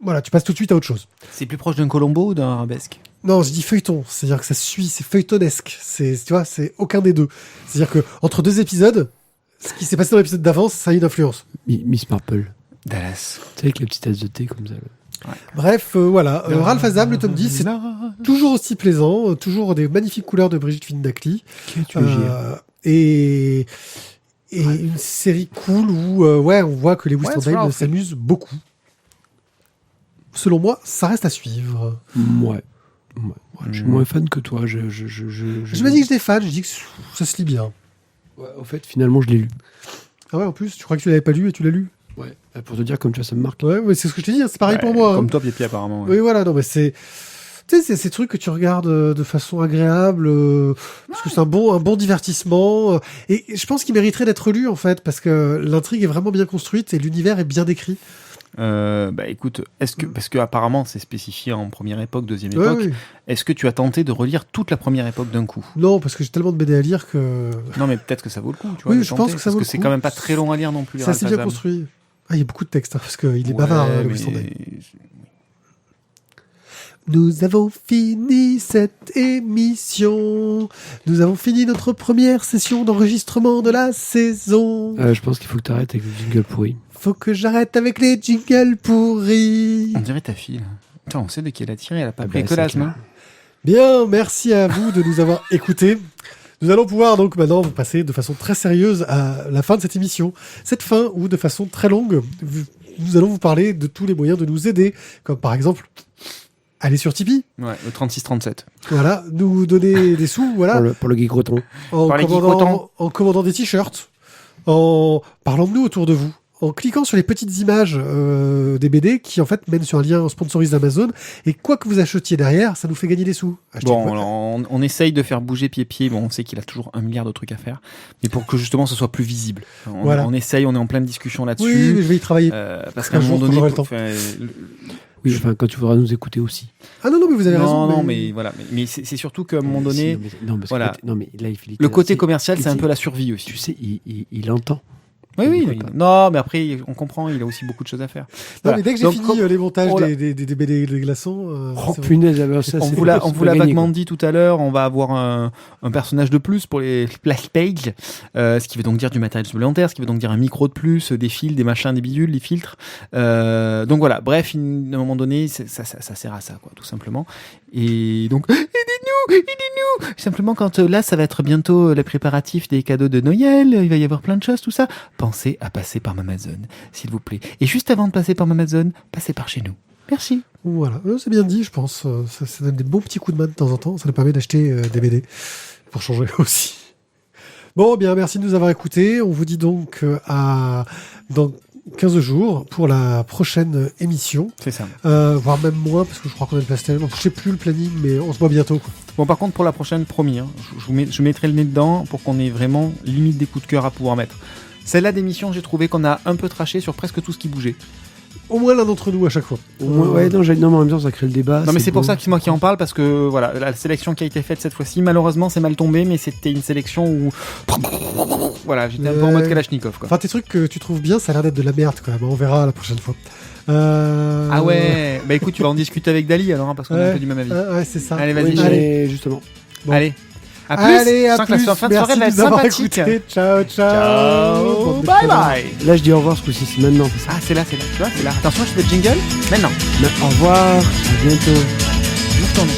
voilà, tu passes tout de suite à autre chose. C'est plus proche d'un Colombo ou d'un Arabesque? Non, je dis feuilleton, c'est-à-dire que ça suit, c'est feuilletonesque. Tu vois, c'est aucun des deux. C'est-à-dire que entre 2 épisodes, ce qui s'est passé dans l'épisode d'avant, ça a une influence. Miss Marple. Dallas. Tu sais, avec la petite tasse de thé comme ça. Ouais. Bref, voilà. Ralph Azam, le tome 10, c'est toujours aussi plaisant, toujours des magnifiques couleurs de Brigitte Findakli. Et une série cool où, on voit que les Trondheim s'amusent beaucoup. Selon moi, ça reste à suivre. Ouais. Je suis moins fan que toi. Je m'as dit que j'étais fan, j'ai dit que ça se lit bien. Ouais, en fait, finalement, je l'ai lu. Ah ouais, en plus, tu crois que tu l'avais pas lu et tu l'as lu? Ouais. Pour te dire, comme tu vois, ça me marque. Ouais, mais c'est ce que je te dis, c'est pareil Ouais, pour moi. Comme hein. toi, Pipi, apparemment. ouais. Oui, voilà, non, mais c'est. Tu sais, c'est ces trucs que tu regardes de façon agréable, parce que c'est un bon divertissement. Et je pense qu'il mériterait d'être lu, en fait, parce que l'intrigue est vraiment bien construite et l'univers est bien décrit. Écoute, parce que apparemment c'est spécifié en première époque, deuxième Ouais, époque, oui. est-ce que tu as tenté de relire toute la première époque d'un coup? Non, parce que j'ai tellement de BD à lire que Non, mais peut-être que ça vaut le coup, tu vois. Oui, de je tenter, pense que ça vaut parce le que c'est coup. quand même pas très long à lire non plus. les c'est assez bien Ralph construit. Ah, il y a beaucoup de textes, hein, parce qu'il est Ouais, bavard, mais- Louis Sonday. Nous avons fini cette émission. Nous avons fini notre première session d'enregistrement de la saison. Je pense qu'il faut que tu arrêtes avec le jingle pourri. Faut que j'arrête avec les jingles pourris. On dirait ta fille. Là. Putain, on sait de qui elle a tiré, elle a pas Ah pris bah, que c'est l'asthme. clair. hein. Bien, merci à vous de nous avoir écoutés. Nous allons pouvoir donc maintenant vous passer de façon très sérieuse à la fin de cette émission. Cette fin où de façon très longue, nous allons vous parler de tous les moyens de nous aider, comme par exemple aller sur Tipeee, Ouais, le 36-37. voilà, nous donner des sous, voilà, Pour le geek breton. en Par les commandant des t-shirts, en parlant de nous autour de vous, en cliquant sur les petites images des BD qui en fait mènent sur un lien sponsorisé d'Amazon, et quoi que vous achetiez derrière, ça nous fait gagner des sous. Achetez Bon, quoi alors, on essaye de faire bouger Pied. Bon, on sait qu'il a toujours 1 milliard de trucs à faire, mais pour que justement ce soit plus visible. Voilà. On essaye, on est en pleine discussion Oui, là-dessus. mais je vais y travailler. Parce Un qu'à un jour, moment quand donné, j'aurai le temps. Oui, enfin, quand tu voudras nous écouter aussi. Ah non, mais vous avez raison. non, mais voilà. Mais c'est surtout qu'à un moment donné, Non, parce voilà. que, non, mais là, il le côté c'est- commercial, c'est un c'est- peu la survie aussi. Tu sais, il entend. Oui, Il oui. écoute pas. Non, mais après, on comprend, il a aussi beaucoup de choses à faire. Non, Voilà. mais dès que j'ai Donc, fini comme- les montages Oh là. des BD des glaçons, Oh c'est bon. punaise, alors ça, On c'est- vous l'a c'est pas gagné, vaguement quoi. dit tout à l'heure, on va avoir un personnage de plus pour les splash pages, ce qui veut donc dire du matériel supplémentaire, ce qui veut donc dire un micro de plus, des fils, des machins, des bidules, des filtres. Donc voilà, bref, à un moment donné, ça sert à ça, quoi, tout simplement. Et donc, aidez-nous. Simplement, quand là, ça va être bientôt les préparatifs des cadeaux de Noël, il va y avoir plein de choses, tout ça. Pensez à passer par Amazon, s'il vous plaît. Et juste avant de passer par Amazon, passez par chez nous. Merci. Voilà, c'est bien dit, je pense. Ça donne des bons petits coups de main de temps en temps. Ça nous permet d'acheter des BD pour changer aussi. Bon, bien, merci de nous avoir écoutés. On vous dit donc dans 15 jours pour la prochaine émission. C'est ça. Voire même moins, parce que je crois qu'on a le pastel. Je sais plus le planning, mais on se voit bientôt, quoi. Bon, par contre, pour la prochaine, promis, hein, je mettrai le nez dedans pour qu'on ait vraiment limite des coups de cœur à pouvoir mettre. Celle-là d'émission, j'ai trouvé qu'on a un peu traché sur presque tout ce qui bougeait. Au moins l'un d'entre nous à chaque fois. Au moins, ouais, non, mais en même temps, ça crée le débat. Non, mais c'est pour beau. ça que c'est moi qui en parle, parce que voilà, la sélection qui a été faite cette fois-ci, malheureusement, c'est mal tombé, mais c'était une sélection où. Voilà, j'étais un peu en mode Kalachnikov, quoi. Enfin, tes trucs que tu trouves bien, ça a l'air d'être de la merde, quand même. On verra la prochaine fois. Ah ouais, bah écoute, tu vas en discuter avec Dali alors, hein, parce qu'on est un peu du même avis. Ouais, c'est ça. Allez, vas-y, Oui, Allez. mais justement. Bon. Allez, à plus. Allez, à Je sens que plus. la fin de Merci soirée va de être nous avoir sympathique. écoutés. Ciao, ciao. Ciao, Bande de bye connards. bye. Là, je dis au revoir ce coup-ci, c'est maintenant. Ah, c'est là, tu vois, c'est là. Attention, je fais le jingle. Maintenant. Au revoir, à bientôt. Je tourne.